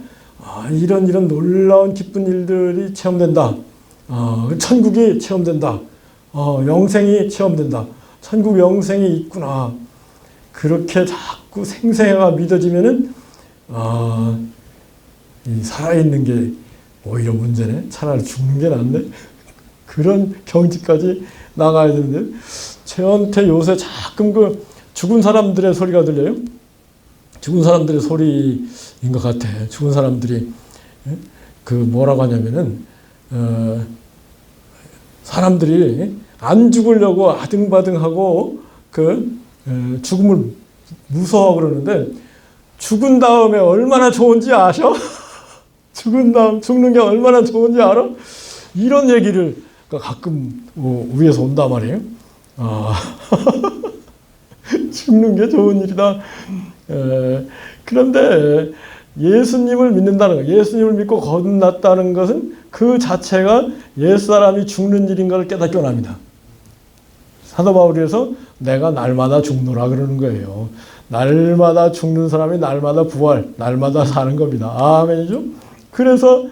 이런 놀라운 기쁜 일들이 체험된다. 천국이 체험된다. 영생이 체험된다. 천국 영생이 있구나. 그렇게 자꾸 생생해가 믿어지면은 이 살아있는 게 오히려 문제네. 차라리 죽는 게 낫네. 그런 경지까지 나가야 되는데 저한테 요새 자끔 그 죽은 사람들의 소리가 들려요. 죽은 사람들의 소리인 것 같아. 죽은 사람들이 그 뭐라고 하냐면은 사람들이 안 죽으려고 아등바등하고 그 죽음을 무서워 그러는데 죽은 다음에 얼마나 좋은지 아셔? 죽은 다음 죽는 게 얼마나 좋은지 알아? 이런 얘기를 가끔 위에서 온단 말이에요. 죽는 게 좋은 일이다. 그런데 예수님을 믿는다는 것, 예수님을 믿고 거듭났다는 것은 그 자체가 옛사람이 죽는 일인 걸 깨닫게 원합니다. 사도 바울에서 내가 날마다 죽노라 그러는 거예요. 날마다 죽는 사람이 날마다 부활, 날마다 사는 겁니다. 아멘이죠? 그래서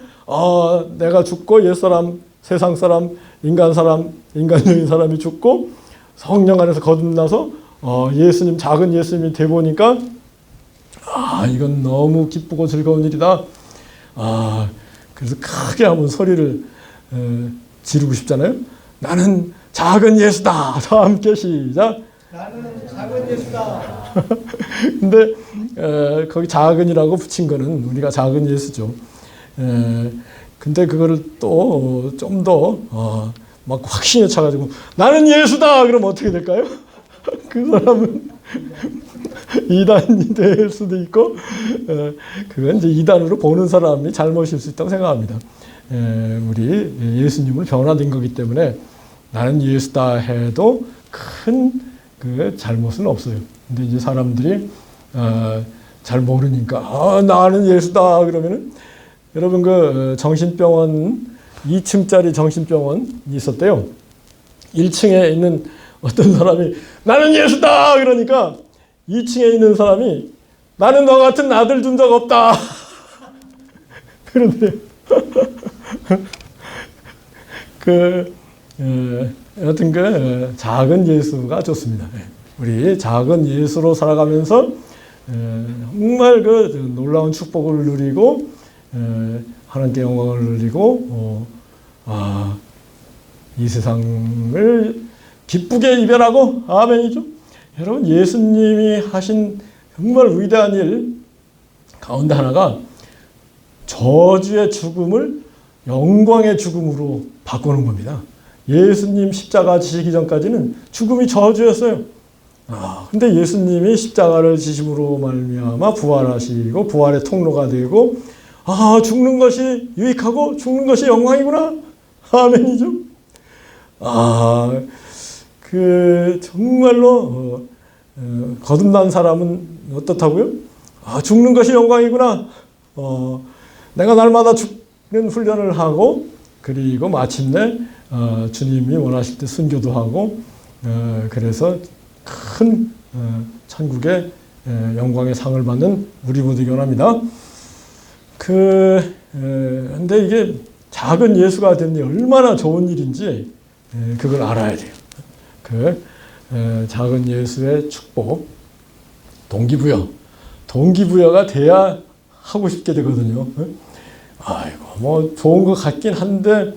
내가 죽고 옛사람, 세상 사람, 인간적인 사람이 죽고 성령 안에서 거듭나서 예수님, 작은 예수님이 돼보니까 이건 너무 기쁘고 즐거운 일이다. 그래서 크게 한번 소리를 지르고 싶잖아요. 나는 작은 예수다. 다 함께 시작. 나는 작은 예수다. 근데 거기 작은이라고 붙인 거는 우리가 작은 예수죠. 근데 그거를 또 좀 더 막 확신에 차가지고 나는 예수다 그러면 어떻게 될까요? 그 사람은 이단이 될 수도 있고 그건 이제 이단으로 보는 사람이 잘못일 수 있다고 생각합니다. 우리 예수님을 변화된 거기 때문에 나는 예수다 해도 큰 그 잘못은 없어요. 근데 이제 사람들이 잘 모르니까 나는 예수다 그러면은 여러분 그 정신병원 2층짜리 정신병원이 있었대요. 1층에 있는 어떤 사람이 나는 예수다 그러니까 2층에 있는 사람이 나는 너 같은 아들 준 적 없다 그런데 여하튼 그 작은 예수가 좋습니다. 우리 작은 예수로 살아가면서 정말 그 놀라운 축복을 누리고 하나님께 영광을 누리고 이 세상을 기쁘게 이별하고 아멘이죠. 여러분 예수님이 하신 정말 위대한 일 가운데 하나가 저주의 죽음을 영광의 죽음으로 바꾸는 겁니다. 예수님 십자가 지시기 전까지는 죽음이 저주였어요. 근데 예수님이 십자가를 지심으로 말미암아 부활하시고 부활의 통로가 되고 죽는 것이 유익하고 죽는 것이 영광이구나. 아멘이죠. 그 정말로 거듭난 사람은 어떻다고요? 죽는 것이 영광이구나. 내가 날마다 죽는 훈련을 하고 그리고 마침내 주님이 원하실 때 순교도 하고 그래서 큰 천국의 영광의 상을 받는 우리 모두 원합니다. 근데 이게 작은 예수가 되는 게 얼마나 좋은 일인지 그걸 알아야 돼요. 작은 예수의 축복, 동기부여가 돼야 하고 싶게 되거든요. 아이고, 뭐 좋은 것 같긴 한데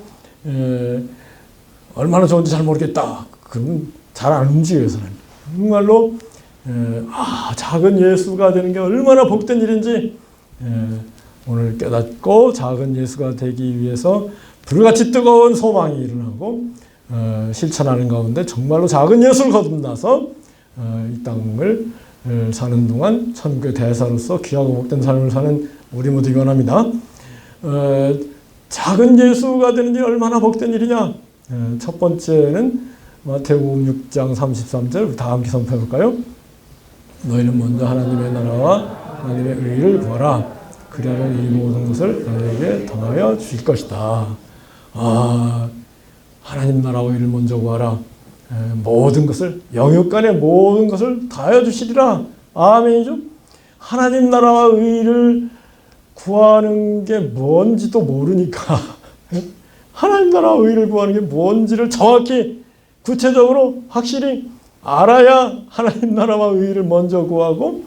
얼마나 좋은지 잘 모르겠다. 그러면 잘 안 움직여요, 사람이. 정말로 작은 예수가 되는 게 얼마나 복된 일인지 오늘 깨닫고 작은 예수가 되기 위해서 불같이 뜨거운 소망이 일어나고 실천하는 가운데 정말로 작은 예수를 거듭나서 이 땅을 사는 동안 천국의 대사로서 귀하고 복된 삶을 사는 우리 모두 원합니다. 작은 예수가 되는 게 얼마나 복된 일이냐? 첫 번째는 마태복음 6장 33절 다 함께 선포해 볼까요? 너희는 먼저 하나님의 나라와 하나님의 의를 구하라. 그리하면 이 모든 것을 너희에게 더하여 주실 것이다. 하나님 나라와 의를 먼저 구하라. 모든 것을 영육간의 모든 것을 더하여 주시리라. 아멘이죠. 하나님 나라와 의를 구하는 게 뭔지도 모르니까 하나님 나라와 의를 구하는 게 뭔지를 정확히 구체적으로 확실히 알아야 하나님 나라와 의를 먼저 구하고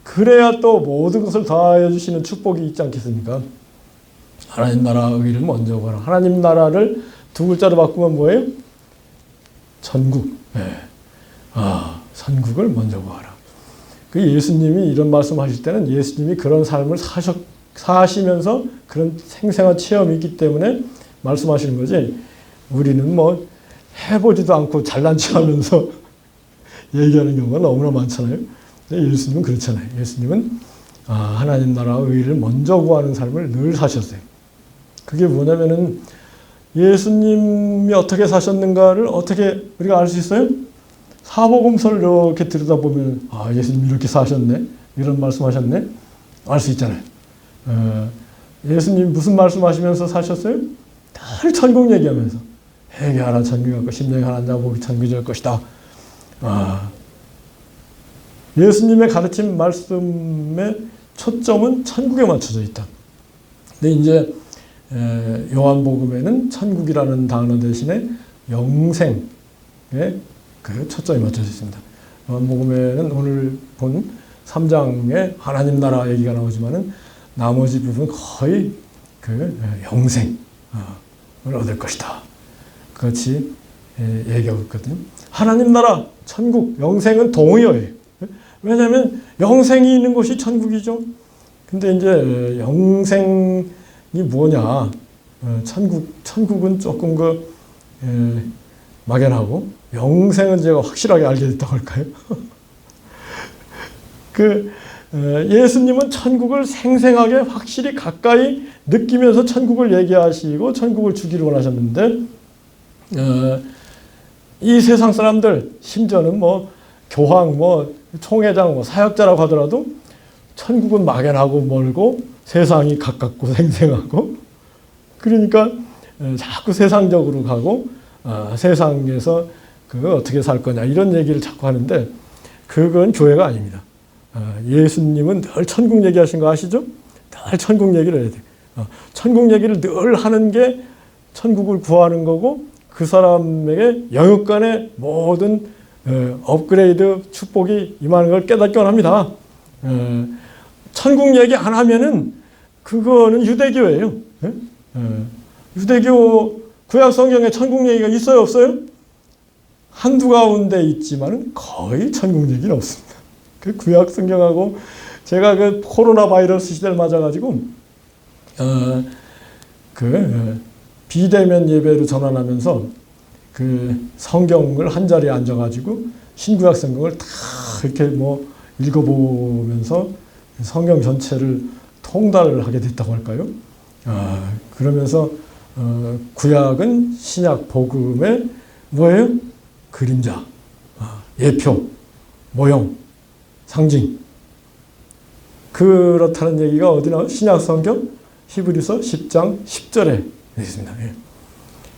그래야 또 모든 것을 더하여 주시는 축복이 있지 않겠습니까? 하나님 나라와 의를 먼저 구하라. 하나님 나라를 두 글자로 바꾸면 뭐예요? 천국. 천국을 먼저 구하라. 그 예수님이 이런 말씀하실 때는 예수님이 그런 삶을 사시면서 그런 생생한 체험이 있기 때문에 말씀하시는 거지. 우리는 뭐 해보지도 않고 잘난 척하면서 얘기하는 경우가 너무나 많잖아요. 근데 예수님은 그렇잖아요. 예수님은 하나님 나라와 의를 먼저 구하는 삶을 늘 사셨어요. 그게 뭐냐면은 예수님이 어떻게 사셨는가를 어떻게 우리가 알 수 있어요? 사복음서를 이렇게 들여다보면 예수님이 이렇게 사셨네, 이런 말씀하셨네, 알 수 있잖아요. 예수님 무슨 말씀하시면서 사셨어요? 늘 천국 얘기하면서 회개하라 천국이 갈 것이다. 심령이 가난한 자 복이 천국이 될 것이다. 예수님의 가르침 말씀의 초점은 천국에 맞춰져 있다. 근데 이제 요한복음에는 천국이라는 단어 대신에 영생에 그 초점이 맞춰져 있습니다. 요한복음에는 오늘 본 3장에 하나님 나라 얘기가 나오지만은 나머지 부분 거의 그 영생을 얻을 것이다. 그렇지 얘기하고 있거든요. 하나님 나라, 천국, 영생은 동의어예요. 왜냐하면 영생이 있는 곳이 천국이죠. 근데 이제 영생이 뭐냐? 천국은 조금 막연하고 영생은 제가 확실하게 알게 됐다고 할까요? 예수님은 천국을 생생하게 확실히 가까이 느끼면서 천국을 얘기하시고 천국을 주기를 원하셨는데 이 세상 사람들 심지어는 뭐 교황, 뭐 총회장, 뭐 사역자라고 하더라도 천국은 막연하고 멀고 세상이 가깝고 생생하고 그러니까 자꾸 세상적으로 가고 세상에서 어떻게 살 거냐 이런 얘기를 자꾸 하는데 그건 교회가 아닙니다. 예수님은 늘 천국 얘기하신 거 아시죠? 늘 천국 얘기를 해야 돼요. 천국 얘기를 늘 하는 게 천국을 구하는 거고 그 사람에게 영육간의 모든 업그레이드 축복이 임하는 걸 깨닫기 원합니다. 천국 얘기 안 하면은 그거는 유대교예요. 유대교 구약 성경에 천국 얘기가 있어요, 없어요? 한두 가운데 있지만은 거의 천국 얘기는 없습니다. 그 구약 성경하고 제가 그 코로나 바이러스 시대를 맞아가지고 비대면 예배로 전환하면서 그 성경을 한 자리에 앉아가지고 신구약 성경을 다 이렇게 뭐 읽어보면서 성경 전체를 통달을 하게 됐다고 할까요? 그러면서 구약은 신약 복음의 뭐예요? 그림자, 예표, 모형, 상징. 그렇다는 얘기가 어디 나와요? 신약 성경 히브리서 10장 10절에 있습니다.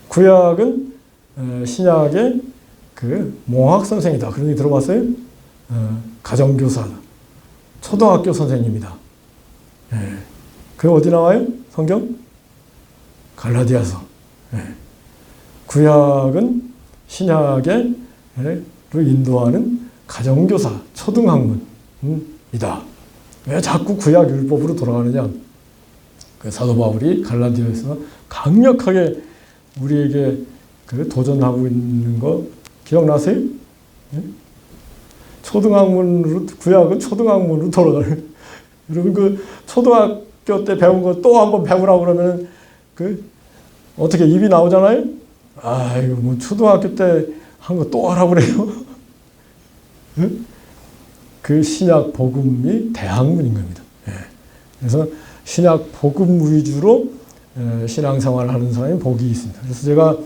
구약은 신약의 그 몽학 선생이다. 그런 얘기 들어봤어요? 가정교사, 초등학교 선생님이다. 그 어디 나와요? 성경? 갈라디아서. 구약은 신약의 인도하는 가정교사, 초등학문이다. 왜 자꾸 구약 율법으로 돌아가느냐? 그 사도 바울이 갈라디아에서 강력하게 우리에게 그 도전하고 있는 거 기억나세요? 초등학문으로, 구약은 초등학문으로 돌아가요. 여러분 그 초등학교 때 배운 거 또 한번 배우라고 그러면 그 어떻게 입이 나오잖아요? 아, 이거 뭐 초등학교 때 한 거 또 하라고 그래요? 그 신약 복음이 대학문인 겁니다. 그래서 신약 복음 위주로 신앙생활을 하는 사람이 복이 있습니다. 그래서 제가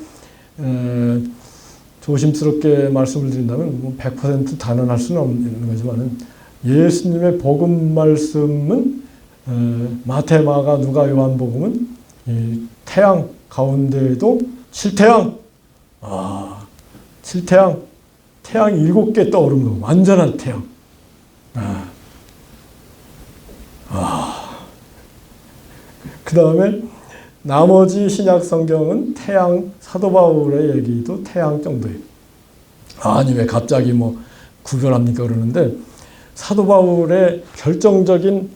조심스럽게 말씀을 드린다면 뭐 100% 단언할 수는 없는 거지만 예수님의 복음 말씀은 마태, 마가, 누가, 요한 복음은 태양 가운데에도 칠태양, 칠태양, 태양이 7개 떠오른 거, 완전한 태양. 그 다음에 나머지 신약 성경은 태양, 사도 바울의 얘기도 태양 정도예요. 아니 왜 갑자기 뭐 구별합니까 그러는데 사도 바울의 결정적인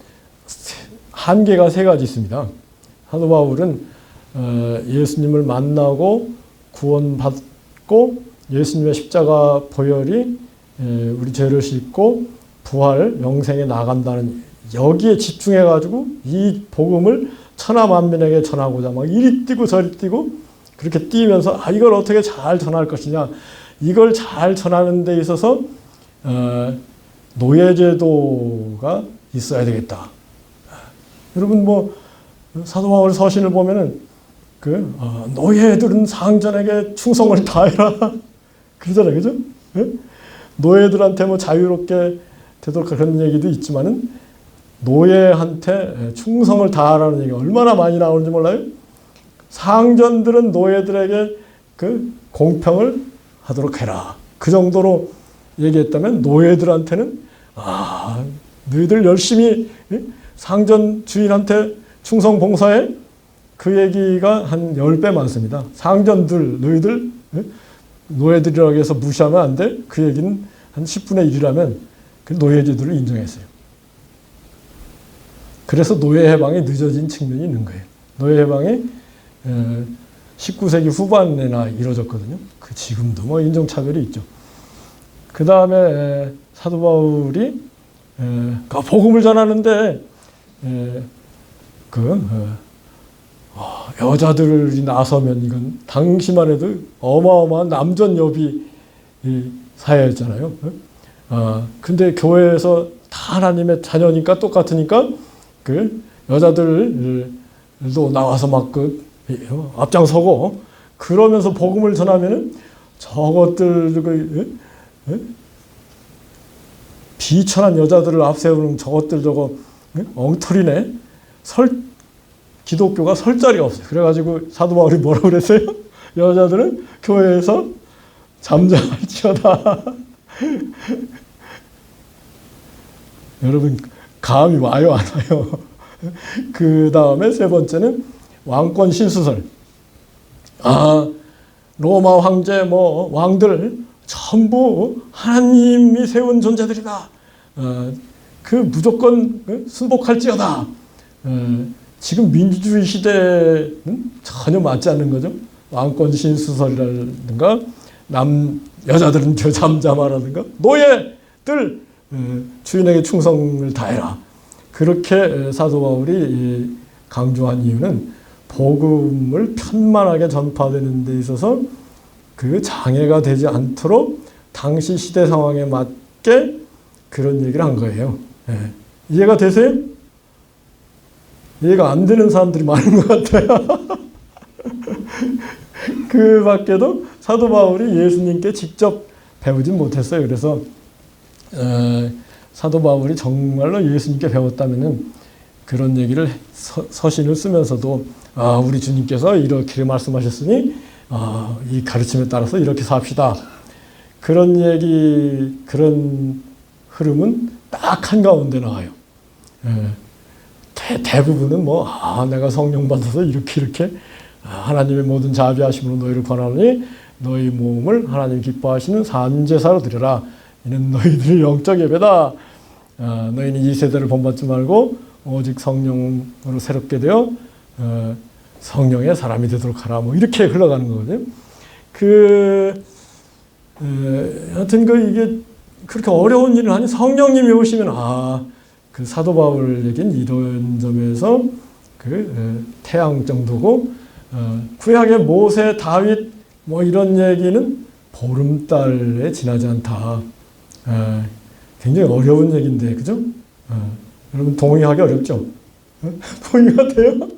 한계가 3가지 있습니다. 사도 바울은 예수님을 만나고 구원받고 예수님의 십자가 보혈이 우리 죄를 씻고 부활, 영생에 나간다는 여기에 집중해가지고 이 복음을 천하 만민에게 전하고자 막 이리 뛰고 저리 뛰고 그렇게 뛰면서 이걸 어떻게 잘 전할 것이냐, 이걸 잘 전하는 데 있어서 노예제도가 있어야 되겠다. 여러분 뭐 사도 바울 서신을 보면은 노예들은 상전에게 충성을 다해라 그러잖아요, 그죠? 노예들한테 뭐 자유롭게 되도록 그런 얘기도 있지만은 노예한테 충성을 다하라는 얘기가 얼마나 많이 나오는지 몰라요? 상전들은 노예들에게 그 공평을 하도록 해라. 그 정도로 얘기했다면 노예들한테는 너희들 열심히 상전 주인한테 충성 봉사해? 그 얘기가 한 10배 많습니다. 상전들, 너희들 노예들이라고 해서 무시하면 안 돼? 그 얘기는 한 10분의 1이라면 그 노예제도를 인정했어요. 그래서 노예 해방이 늦어진 측면이 있는 거예요. 노예 해방이 19세기 후반에나 이루어졌거든요. 그 지금도 뭐 인종차별이 있죠. 그 다음에 사도 바울이 복음을 전하는데 여자들이 나서면 이건 당시만 해도 어마어마한 남전여비 사회였잖아요. 근데 교회에서 다 하나님의 자녀니까 똑같으니까 그 여자들도 나와서 막 앞장서고 그러면서 복음을 전하면은 저것들 비천한 여자들을 앞세우는 저것들 저거 엉터리네. 기독교가 설 자리가 없어요. 그래가지고 사도 바울이 뭐라고 그랬어요? 여자들은 교회에서 잠잠할지어다. 여러분 감이 와요 안 와요? 그 다음에 3번째는 왕권 신수설. 로마 황제 뭐 왕들 전부 하나님이 세운 존재들이다. 그 무조건 순복할지어다. 지금 민주주의 시대는 전혀 맞지 않는 거죠. 왕권 신수설이라든가 여자들은 잠잠하라든가 노예들 주인에게 충성을 다해라. 그렇게 사도 바울이 강조한 이유는 복음을 편만하게 전파되는 데 있어서 그 장애가 되지 않도록 당시 시대 상황에 맞게 그런 얘기를 한 거예요. 이해가 되세요? 이해가 안 되는 사람들이 많은 것 같아요. 그 밖에도 사도 바울이 예수님께 직접 배우진 못했어요. 그래서 사도 바울이 정말로 예수님께 배웠다면은 그런 얘기를 서신을 쓰면서도 우리 주님께서 이렇게 말씀하셨으니 이 가르침에 따라서 이렇게 삽시다. 그런 얘기, 그런 흐름은 딱 한가운데 나와요. 대부분은 내가 성령 받아서 이렇게 하나님의 모든 자비하심으로 너희를 권하노니 너희 몸을 하나님 기뻐하시는 산제사로 드려라. 이는 너희들의 영적 예배다. 너희는 이 세대를 본받지 말고 오직 성령으로 새롭게 되어 성령의 사람이 되도록 하라. 이렇게 흘러가는 거거든요. 하여튼 이게 그렇게 어려운 일은 아니. 성령님이 오시면 그 사도 바울 얘기는 이런 점에서 태양 정도고 구약의 모세, 다윗 이런 얘기는 보름달에 지나지 않다. 굉장히 어려운 얘기인데, 그죠? 여러분 동의하기 어렵죠? 동의가 돼요?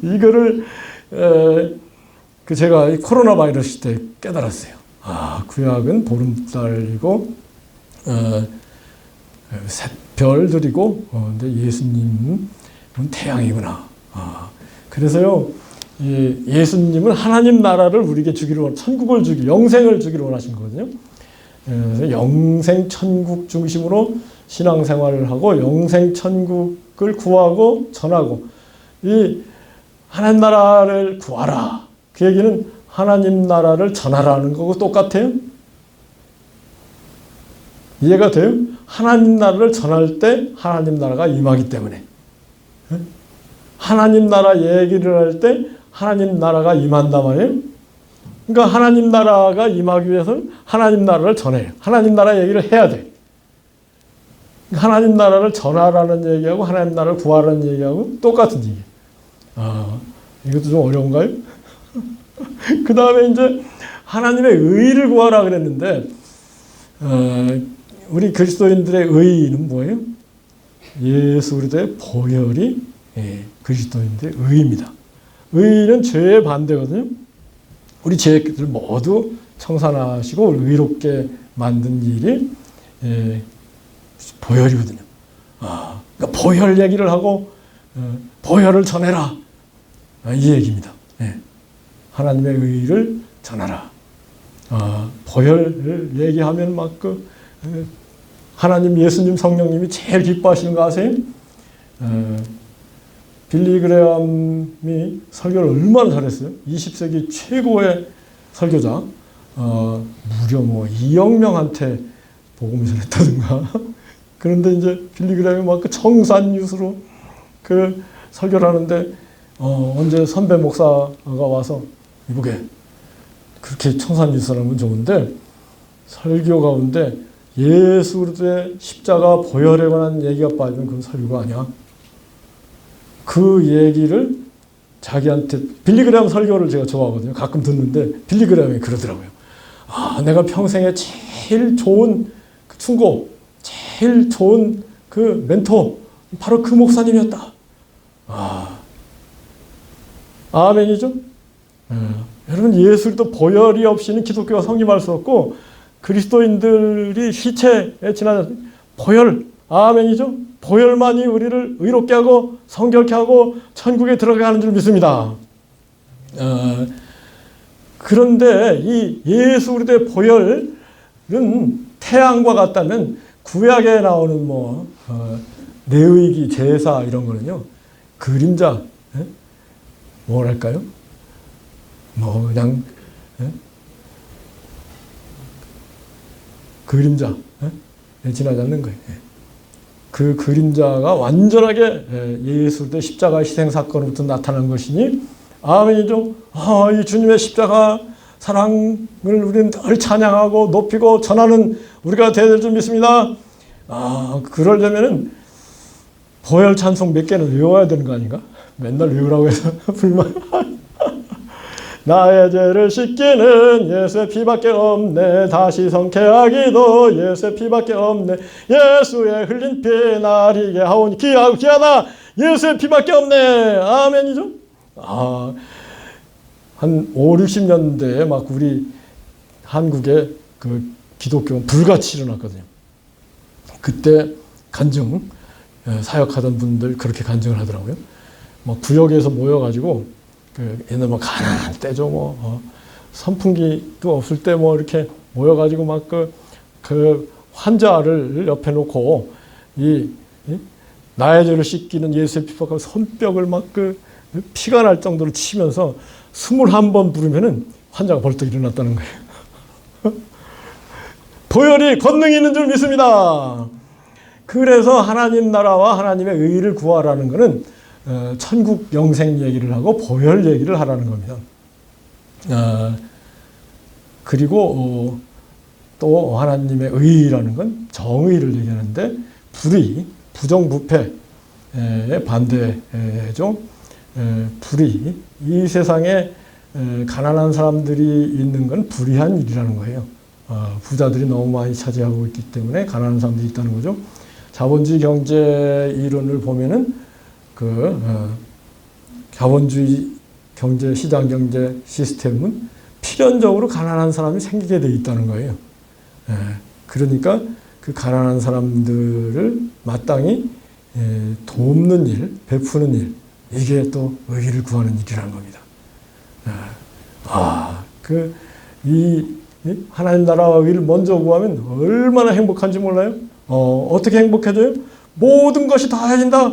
이거를 제가 코로나 바이러스 때 깨달았어요. 구약은 보름달이고 샛별들이고 근데 예수님은 태양이구나. 그래서요, 예수님은 하나님 나라를 우리에게 주기로, 천국을 영생을 주기로 원하신 거거든요. 그래서 영생 천국 중심으로 신앙생활을 하고 영생 천국을 구하고 전하고, 이 하나님 나라를 구하라. 그 얘기는 하나님 나라를 전하라는 거고 똑같아요. 이해가 돼요? 하나님 나라를 전할 때 하나님 나라가 임하기 때문에, 하나님 나라 얘기를 할 때 하나님 나라가 임한단 말이에요. 그러니까 하나님 나라가 임하기 위해서는 하나님 나라를 전해요. 하나님 나라 얘기를 해야 돼. 하나님 나라를 전하라는 얘기하고 하나님 나라를 구하라는 얘기하고 똑같은 얘기예요. 이것도 좀 어려운가요? 그 다음에 이제 하나님의 의를 구하라 그랬는데, 우리 그리스도인들의 의는 뭐예요? 예수 그리스도의 보혈이 그리스도인들의 의입니다. 의는 죄의 반대거든요. 우리 죄들 모두 청산하시고 의롭게 만든 일이 보혈이거든요. 그러니까 보혈 얘기를 하고 보혈을 전해라. 이 얘기입니다. 하나님의 의를 전하라. 보혈을 얘기하면 하나님, 예수님, 성령님이 제일 기뻐하시는 거 아세요? 빌리 그레엄이 설교를 얼마나 잘했어요? 20세기 최고의 설교자. 무려 2억 명한테 복음을 전했다든가. 그런데 이제 빌리 그레엄이 청산유수로 설교를 하는데, 언제 선배 목사가 와서 이보게, 그렇게 청산유수라면 좋은데 설교 가운데 예수 그리스도의 십자가 보혈에 관한 얘기가 빠지면 그건 설교가 아니야. 그 얘기를 자기한테, 빌리 그레엄 설교를 제가 좋아하거든요. 가끔 듣는데 빌리 그레엄이 그러더라고요. 내가 평생에 제일 좋은 충고, 제일 좋은 멘토, 바로 그 목사님이었다. 아멘이죠? 여러분, 예수 그리스도 보혈이 없이는 기독교가 성립할 수 없고, 그리스도인들이 시체에 지나는 보혈, 아멘이죠? 보혈만이 우리를 의롭게 하고 성결케 하고 천국에 들어가게 하는 줄 믿습니다. 그런데 이 예수 그리스도의 보혈은 태양과 같다면, 구약에 나오는 내의기, 제사 이런 거는요, 그림자, 뭐랄까요? 그냥 그림자 지나지 않는 거예요. 그 그림자가 완전하게 예수의 십자가 희생 사건으로부터 나타난 것이니 아멘이죠. 이 주님의 십자가 사랑을 우리는 늘 찬양하고 높이고 전하는 우리가 되어야 될 줄 믿습니다. 그러려면은 보혈 찬송 몇 개는 외워야 되는 거 아닌가? 맨날 외우라고 해서 불만. 나의 죄를 씻기는 예수의 피밖에 없네. 다시 성케하기도 예수의 피밖에 없네. 예수의 흘린 피 나리게 하오니 귀하고 귀하다. 예수의 피밖에 없네. 아멘이죠? 한 5, 60년대에 우리 한국에 기독교는 불같이 일어났거든요. 그때 간증, 사역하던 분들 그렇게 간증을 하더라고요. 구역에서 모여가지고 그 옛날 뭐 가난할 때죠. 뭐 선풍기도 없을 때 뭐 이렇게 모여가지고 막 그 환자를 옆에 놓고 이 나의 죄를 씻기는 예수의 피부가 손뼉을 막 피가 날 정도로 치면서 21번 부르면은 환자가 벌떡 일어났다는 거예요. 보혈이 권능이 있는 줄 믿습니다. 그래서 하나님 나라와 하나님의 의를 구하라는 것은 천국 영생 얘기를 하고 보혈 얘기를 하라는 겁니다. 그리고 또 하나님의 의라는 건 정의를 얘기하는데 불의, 부정부패의 반대죠. 불의, 이 세상에 가난한 사람들이 있는 건 불의한 일이라는 거예요. 부자들이 너무 많이 차지하고 있기 때문에 가난한 사람들이 있다는 거죠. 자본주의 경제 이론을 보면은 자본주의 경제, 시장 경제 시스템은 필연적으로 가난한 사람이 생기게 돼 있다는 거예요. 그러니까 그 가난한 사람들을 마땅히 돕는 일, 베푸는 일, 이게 또 의를 구하는 일이라는 겁니다. 이 하나님 나라와 의를 먼저 구하면 얼마나 행복한지 몰라요? 어떻게 행복해져요? 모든 것이 다 해진다.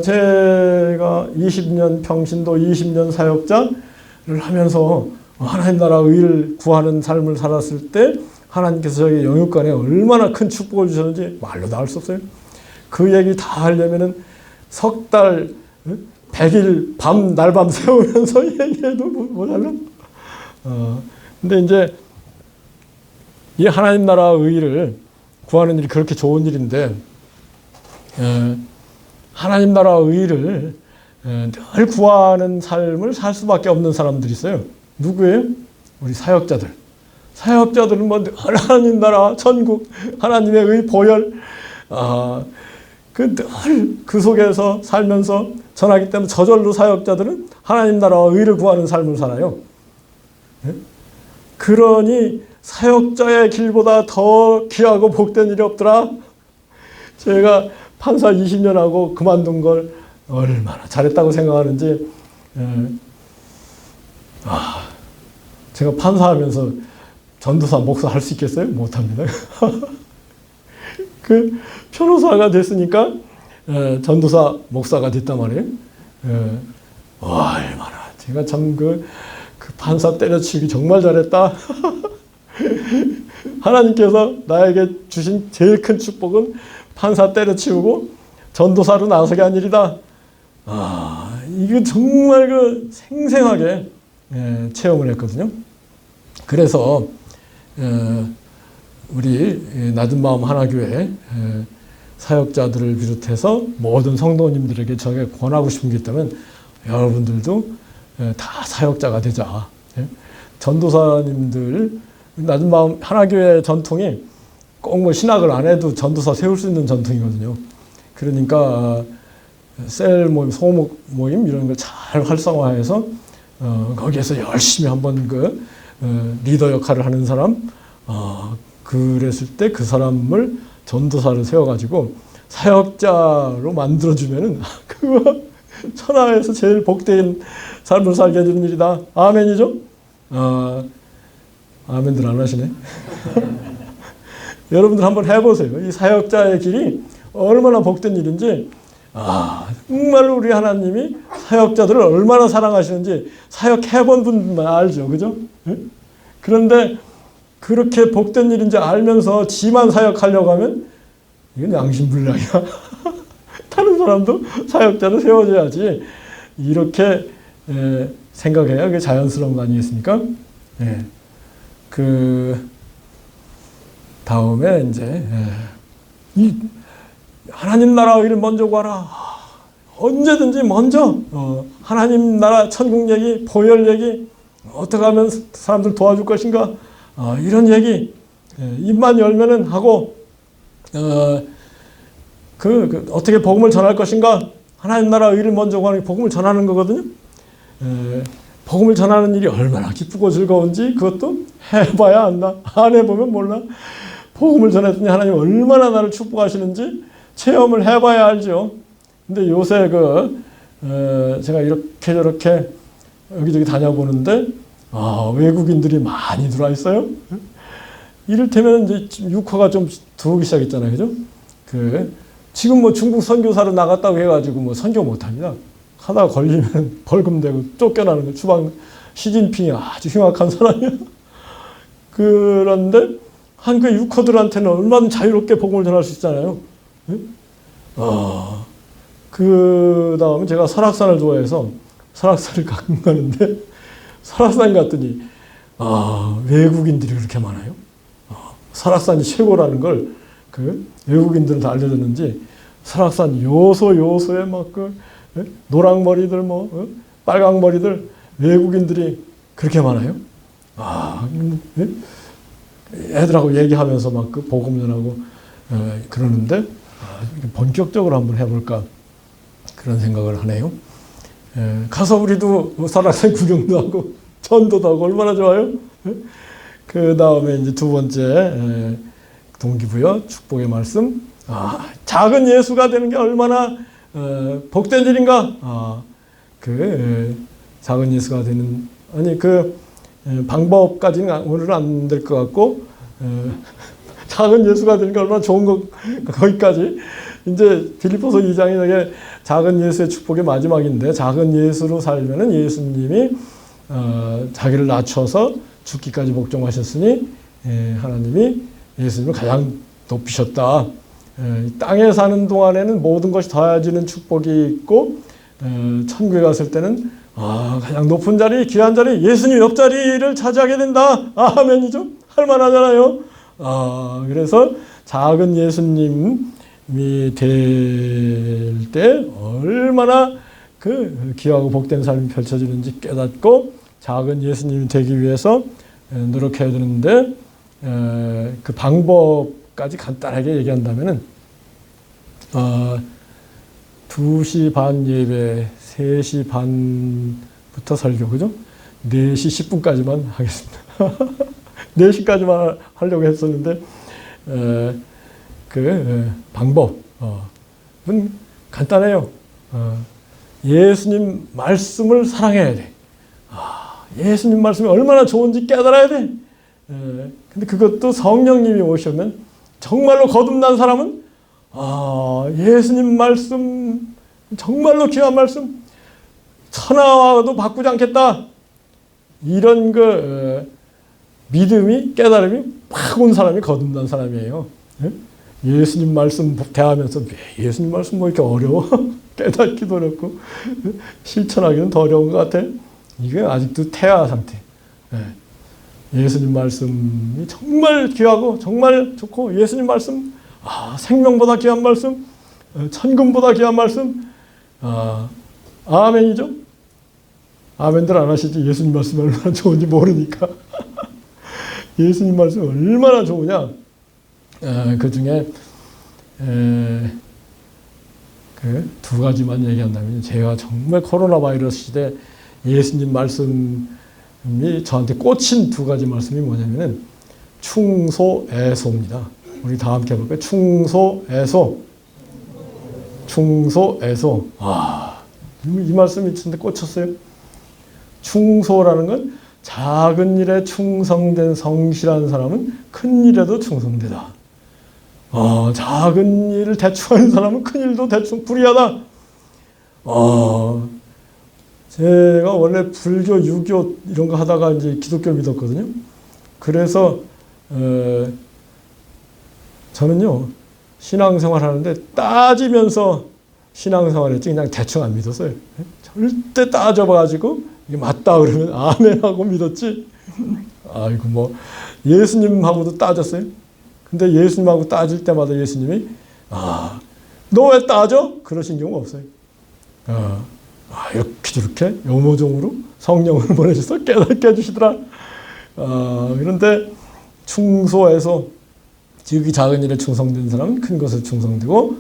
제가 20년 평신도 20년 사역자를 하면서 하나님 나라 의를 구하는 삶을 살았을 때 하나님께서 저에게 영육간에 얼마나 큰 축복을 주셨는지 말로 다 할 수 없어요. 그 얘기 다 하려면은 석 달, 100일 날밤 새우면서 얘기해도 모자라. 근데 이제 이 하나님 나라 의를 구하는 일이 그렇게 좋은 일인데, 하나님 나라 의를 늘 구하는 삶을 살 수밖에 없는 사람들이 있어요. 누구예요? 우리 사역자들. 사역자들은 뭐 하나님 나라, 천국, 하나님의 의, 보혈, 늘 그 속에서 살면서 전하기 때문에 저절로 사역자들은 하나님 나라와 의를 구하는 삶을 살아요. 그러니 사역자의 길보다 더 귀하고 복된 일이 없더라. 제가 판사 20년 하고 그만둔 걸 얼마나 잘했다고 생각하는지. 제가 판사하면서 전도사, 목사 할 수 있겠어요? 못합니다. 그 변호사가 됐으니까 전도사, 목사가 됐단 말이에요. 얼마나 제가 참 그 판사 때려치기 정말 잘했다. 하나님께서 나에게 주신 제일 큰 축복은 판사 때려치우고 전도사로 나서게 한 일이다. 이거 정말 생생하게 체험을 했거든요. 그래서 우리 낮은 마음 하나교회 사역자들을 비롯해서 모든 성도님들에게 제가 권하고 싶은 게 있다면 여러분들도 다 사역자가 되자. 전도사님들, 낮은 마음 하나교회 전통이 꼭 뭐 신학을 안 해도 전도사 세울 수 있는 전통이거든요. 그러니까 셀 모임, 소목 모임 이런 걸 잘 활성화해서 거기에서 열심히 한번 리더 역할을 하는 사람, 그랬을 때 그 사람을 전도사를 세워가지고 사역자로 만들어주면은 그거 천하에서 제일 복된 삶을 살게 해주는 일이다. 아멘이죠? 아멘들 안 하시네. 여러분들 한번 해보세요. 이 사역자의 길이 얼마나 복된 일인지. 정말로 우리 하나님이 사역자들을 얼마나 사랑하시는지 사역해본 분만 알죠. 그죠? 그런데 그렇게 복된 일인지 알면서 지만 사역하려고 하면 이건 양심불량이야. 다른 사람도 사역자를 세워줘야지. 이렇게 생각해야 그게 자연스러운 거 아니겠습니까? 그 다음에 이제 이 하나님 나라 의를 먼저 구하라. 언제든지 먼저 하나님 나라 천국 얘기, 보혈 얘기, 어떻게 하면 사람들 도와줄 것인가, 이런 얘기 입만 열면은 하고 어떻게 복음을 전할 것인가, 하나님 나라 의를 먼저 구하는 게 복음을 전하는 거거든요. 복음을 전하는 일이 얼마나 기쁘고 즐거운지 그것도 해봐야 안다. 안 해보면 몰라. 복음을 전했더니 하나님 얼마나 나를 축복하시는지 체험을 해봐야 알죠. 근데 요새 제가 이렇게 저렇게 여기저기 다녀보는데 외국인들이 많이 들어와 있어요. 이를테면 이제 육화가 좀 들어오기 시작했잖아요, 그죠? 지금 뭐 중국 선교사로 나갔다고 해가지고 뭐 선교 못합니다. 하다가 걸리면 벌금 내고 쫓겨나는 거. 주방 시진핑이 아주 흉악한 사람이야. 그런데 한국 유커들한테는 얼마든지 자유롭게 복음을 전할 수 있잖아요. 그 다음에 제가 설악산을 좋아해서 설악산을 가끔 가는데 설악산 갔더니 외국인들이 그렇게 많아요. 설악산이 최고라는 걸 외국인들한테 알려줬는지 설악산 요소에 막 노랑머리들 빨강머리들 외국인들이 그렇게 많아요. 애들하고 얘기하면서 막 복음 전하고 그러는데 본격적으로 한번 해볼까 그런 생각을 하네요. 가서 우리도 설악산 구경도 하고 전도도 하고 얼마나 좋아요. 그 다음에 이제 두 번째 동기부여 축복의 말씀. 작은 예수가 되는 게 얼마나 복된 일인가. 작은 예수가 되는 방법까지는 오늘은 안 될 것 같고 작은 예수가 되는 게 얼마나 좋은 거 거기까지 이제 빌립보서 2장이 되게 작은 예수의 축복의 마지막인데 작은 예수로 살면은 예수님이 자기를 낮춰서 죽기까지 복종하셨으니 하나님이 예수님을 가장 높이셨다. 땅에 사는 동안에는 모든 것이 더해지는 축복이 있고 천국에 갔을 때는 가장 높은 자리, 귀한 자리, 예수님 옆자리를 차지하게 된다. 아멘이죠. 할만하잖아요. 그래서 작은 예수님이 될 때 얼마나 귀하고 복된 삶이 펼쳐지는지 깨닫고 작은 예수님이 되기 위해서 노력해야 되는데 그 방법까지 간단하게 얘기한다면은 2시 반 예배, 3시 반부터 설교, 그죠? 4시 10분까지만 하겠습니다. 4시까지만 하려고 했었는데 방법은 간단해요. 예수님 말씀을 사랑해야 돼. 예수님 말씀이 얼마나 좋은지 깨달아야 돼. 근데 그것도 성령님이 오시면 정말로 거듭난 사람은 예수님 말씀 정말로 귀한 말씀 천하와도 바꾸지 않겠다. 이런 믿음이 깨달음이 팍 온 사람이 거듭난 사람이에요. 예수님 말씀 대하면서 예수님 말씀 뭐 이렇게 어려워? 깨닫기도 어렵고 실천하기는 더 어려운 것 같아. 이게 아직도 태아 상태. 예수님 말씀이 정말 귀하고 정말 좋고 예수님 말씀 생명보다 귀한 말씀, 천금보다 귀한 말씀. 아멘이죠? 아멘들 안 하시지. 예수님 말씀이 얼마나 좋은지 모르니까. 예수님 말씀이 얼마나 좋으냐. 그 중에 두 가지만 얘기한다면 제가 정말 코로나 바이러스 시대 예수님 말씀이 저한테 꽂힌 두 가지 말씀이 뭐냐면은 충소애소입니다. 우리 다 함께 해볼까요? 충소애소. 충소애소. 이 말씀이 진짜 꽂혔어요. 충소라는 건 작은 일에 충성된 성실한 사람은 큰 일에도 충성되다. 작은 일을 대충하는 사람은 큰 일도 대충 불이하다. 제가 원래 불교, 유교 이런 거 하다가 이제 기독교 믿었거든요. 그래서 저는요 신앙생활 하는데 따지면서 신앙생활했지 그냥 대충 안 믿었어요. 절대 따져봐가지고 이게 맞다 그러면 아멘하고 믿었지. 아이고 뭐 예수님하고도 따졌어요. 근데 예수님하고 따질 때마다 예수님이 너 왜 따져? 그러신 경우 없어요. 이렇게 저렇게 요모종으로 성령을 보내셔서 깨닫게 해주시더라. 그런데 충소에서 지극히 작은 일에 충성된 사람은 큰 것에 충성되고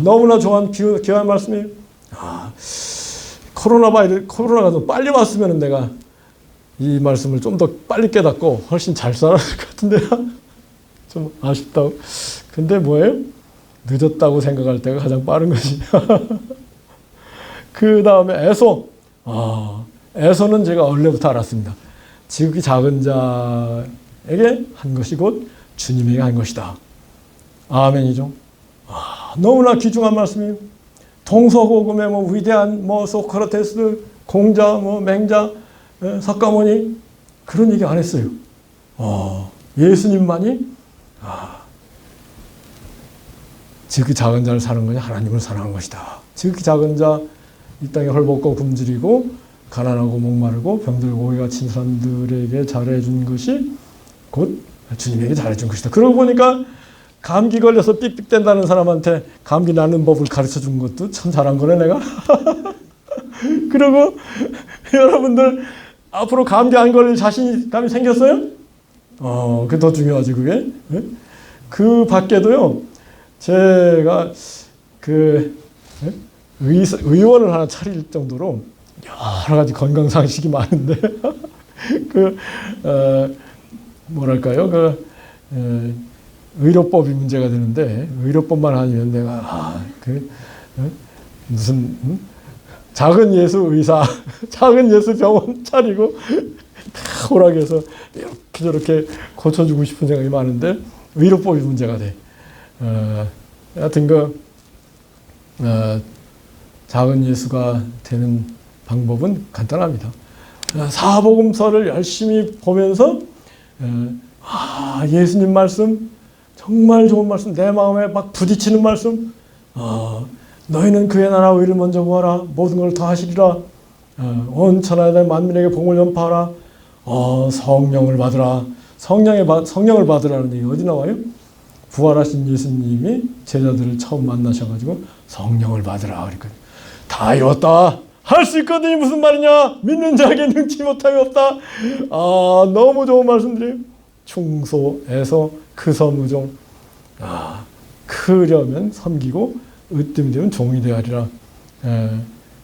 너무나 귀한 말씀이에요. 코로나가 좀 빨리 왔으면 내가 이 말씀을 좀 더 빨리 깨닫고 훨씬 잘 살았을 것 같은데 좀 아쉽다고. 근데 뭐예요? 늦었다고 생각할 때가 가장 빠른 것이냐. 그 다음에 에소. 에소는 제가 원래부터 알았습니다. 지극히 작은 자에게 한 것이 곧 주님에게 한 것이다. 아멘이죠. 너무나 귀중한 말씀이에요. 동서고금의 위대한 소크라테스, 공자, 맹자, 석가모니 그런 얘기 안 했어요. 예수님만이 지극히 작은 자를 사는 것이 하나님을 사랑한 것이다. 지극히 작은 자, 이 땅에 헐벗고 굶주리고 가난하고 목마르고 병들고 고기가 친 사람들에게 잘해준 것이 곧 주님에게 잘해준 것이다. 그러고 보니까 감기 걸려서 삑삑댄다는 사람한테 감기 나는 법을 가르쳐 준 것도 참 잘한 거네 내가. 그리고 여러분들 앞으로 감기 안 걸릴 자신감이 생겼어요? 그게 더 중요하지 그게. 그 밖에도요. 제가 의원을 하나 차릴 정도로 여러 가지 건강 상식이 많은데 뭐랄까요? 의료법이 문제가 되는데 의료법만 아니면 내가 무슨 작은 예수 의사, 작은 예수 병원 차리고 다 오락해서 이렇게 저렇게 고쳐주고 싶은 생각이 많은데 의료법이 문제가 돼. 하여튼 작은 예수가 되는 방법은 간단합니다. 사복음서를 열심히 보면서 예수님 말씀 정말 좋은 말씀, 내 마음에 막 부딪히는 말씀. 너희는 그의 나라 의를 먼저 구하라. 모든 걸 더 하시리라. 온 천하에 만민에게 복을 전파하라. 성령을 받으라. 성령을 받으라는 얘기 어디 나와요? 부활하신 예수님이 제자들을 처음 만나셔가지고 성령을 받으라. 그러니까 다 이뤘다. 할 수 있거든요. 무슨 말이냐? 믿는 자에게 능치 못함이 없다. 너무 좋은 말씀드려요. 충소에서 그서무종. 크려면 섬기고 으뜸 되면 종이 되어리라.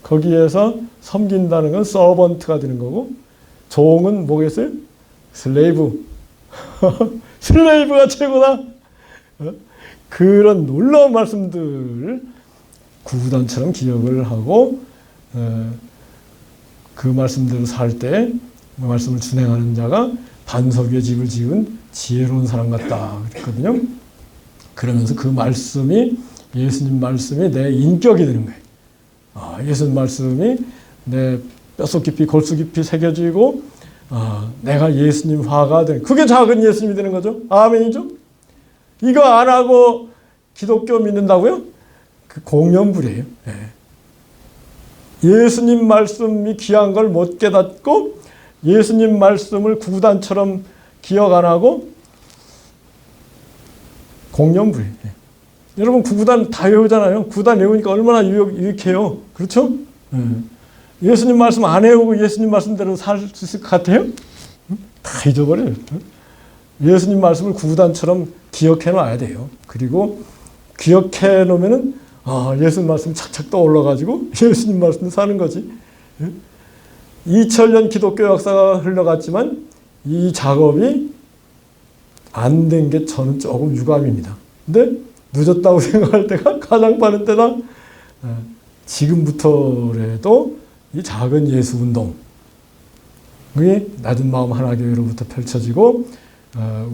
거기에서 섬긴다는 건 서번트가 되는 거고 종은 뭐겠어요? 슬레이브. 슬레이브가 최고다. 그런 놀라운 말씀들을 구구단처럼 기억을 하고 그 말씀대로 살 때 그 말씀을 준행하는 자가 반석 위에 집을 지은 지혜로운 사람 같다 그랬거든요. 그러면서 그 말씀이 예수님 말씀이 내 인격이 되는 거예요. 예수님 말씀이 내 뼛속 깊이 골수 깊이 새겨지고 내가 예수님 화가 되는 그게 작은 예수님이 되는 거죠. 아멘이죠. 이거 안 하고 기독교 믿는다고요? 그 공연불이에요. 예수님 말씀이 귀한 걸 못 깨닫고 예수님 말씀을 구구단처럼 기억 안 하고 공연불이에요. 여러분 구구단 다 외우잖아요. 구구단 외우니까 얼마나 유익해요. 그렇죠? 예수님 말씀 안 외우고 예수님 말씀대로 살 수 있을 것 같아요? 다 잊어버려요. 예수님 말씀을 구구단처럼 기억해 놔야 돼요. 그리고 기억해 놓으면은 예수님 말씀이 착착 떠올라가지고 예수님 말씀을 사는 거지. 2000년 기독교 역사가 흘러갔지만 이 작업이 안 된 게 저는 조금 유감입니다. 근데 늦었다고 생각할 때가 가장 빠른 때다. 지금부터라도 이 작은 예수 운동이 낮은 마음 하나교회로부터 펼쳐지고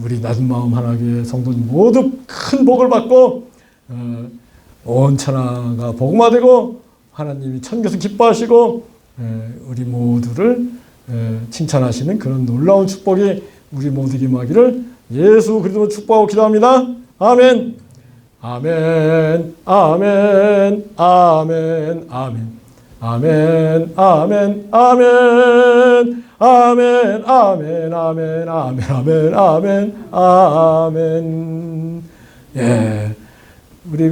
우리 낮은 마음 하나교회 성도님 모두 큰 복을 받고 온 천하가 복음화되고 하나님이 천국에서 기뻐하시고 우리 모두를 칭찬하시는 그런 놀라운 축복이 우리 모두에게 임하기를 예수 그리스도로 축복하고 기도합니다. 아멘. 아멘. 아멘. 아멘. 아멘. 아멘. 아멘. 아멘. 아멘. 아멘. 아멘. 아멘. 아멘. 아멘. 아멘. 예. 우리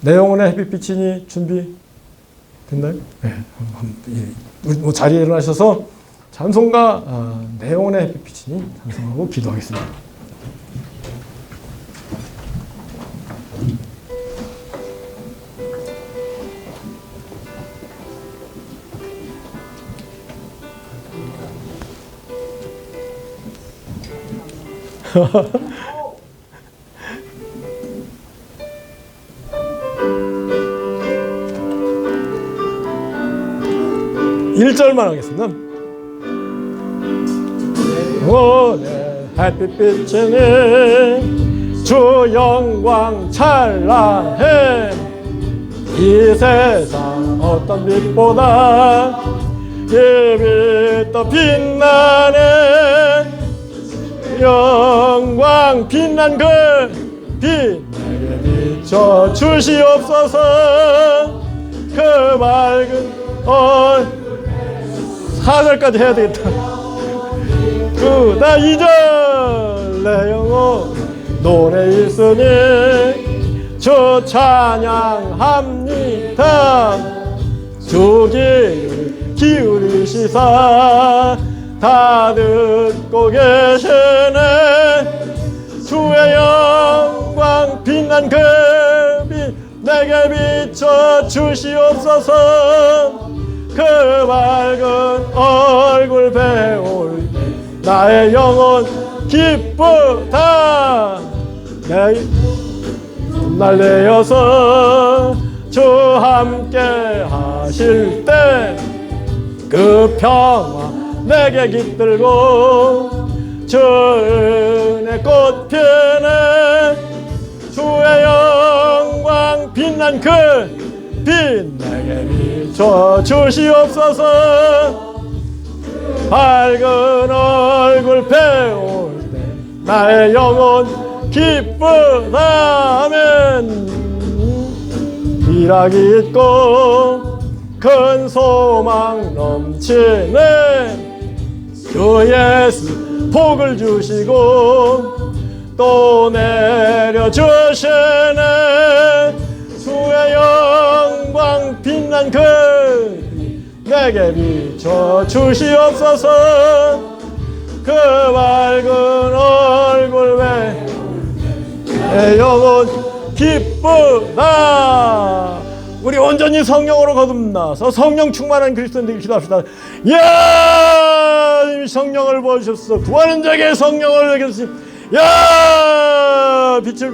내 영혼의 햇빛이니 준비 됐나요? 네. 뭐 자리에 일어나셔서 찬송가 내 영혼의 햇빛이니 찬송하고 기도하겠습니다. 1절만 하겠습니다. 오늘 햇빛 비치니 주 영광 찬란해 이 세상 어떤 빛보다 이 빛도 빛나네 영광 빛난 그 빛 내게 비춰 주시옵소서 그 맑은 4절까지 해야 되겠다. 나 2절 내 영혼 노래 일쓰니 주 찬양합니다 주 기울이시사 다 듣고 계시네 주의 영광 빛난 그 빛 내게 비춰 주시옵소서 그 맑은 얼굴 배울 때 나의 영혼 기쁘다 날 내어서 주 함께 하실 때 그 평화 내게 깃들고 주 은혜 꽃 피네 주의 영광 빛난 그 빛 내게 비춰 주시옵소서 밝은 얼굴 배울 때 나의 영혼 기쁘다 아멘 일하기 있고 큰 소망 넘치네 주 예수 복을 주시고 또 내려주시네 주의 영광 빛난 그 내게 비춰 주시옵소서 그 맑은 얼굴 내 영혼 기쁘다 우리 온전히 성령으로 거듭나서 성령 충만한 그리스도인들에게 기도합시다. 야 성령을 부어주셨어 구하는 자에게 성령을 내겠으니 야 빛을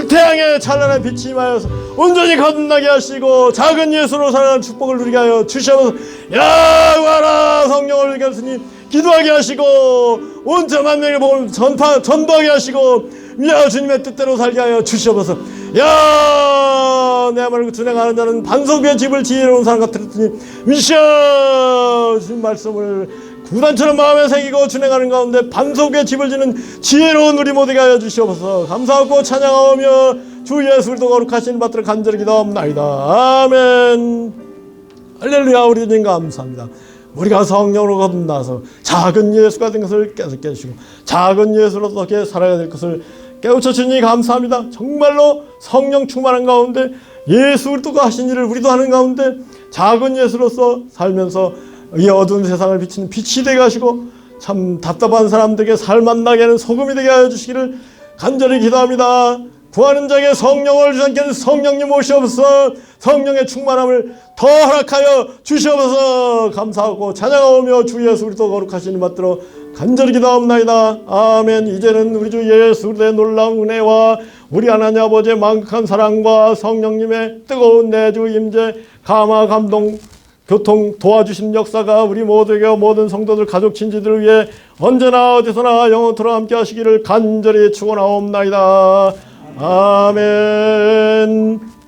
태양의 찬란한 빛이 임하여서 온전히 거듭나게 하시고 작은 예수로 살아가는 축복을 누리게 하여 주시옵소서. 야 구하라 성령을 내겠으니 기도하게 하시고 온 만명의 복을 전도하게 하시고 야 주님의 뜻대로 살게 하여 주시옵소서. 야 내 말을 준행하는 자는 반석 위에 집을 지혜로운 사람 같으니 미셔 주님 말씀을 구단처럼 마음에 새기고 준행하는 가운데 반석 위에 집을 지는 지혜로운 우리 모두게 하여 주시옵소서. 감사하고 찬양하오며 주 예수 그리스도 거룩하신 받들어 간절히 기도합나이다. 아멘. 할렐루야. 우리 주님 감사합니다. 우리가 성령으로 거듭나서 작은 예수가 된 것을 깨닫게 해주시고 작은 예수로서 살아야 될 것을 깨우쳐 주니 감사합니다. 정말로 성령 충만한 가운데 예수 그리스도가 하신 일을 우리도 하는 가운데 작은 예수로서 살면서 이 어두운 세상을 비치는 빛이 되게 하시고 참 답답한 사람들에게 살 만나게 하는 소금이 되게 하여 주시기를 간절히 기도합니다. 구하는 자에게 성령을 주셨기에 성령님 오시옵소서. 성령의 충만함을 더 허락하여 주시옵소서. 감사하고 찬양하오며 주 예수 그리스도 거룩하신 이름 받들어 간절히 기도합나이다. 아멘. 이제는 우리 주 예수 그리스도의 놀라운 은혜와 우리 하나님 아버지의 만극한 사랑과 성령님의 뜨거운 내주 임재 감화 감동 교통 도와주신 역사가 우리 모두에게 모든 성도들 가족 친지들을 위해 언제나 어디서나 영원토록 함께 하시기를 간절히 축원하옵나이다. 아멘.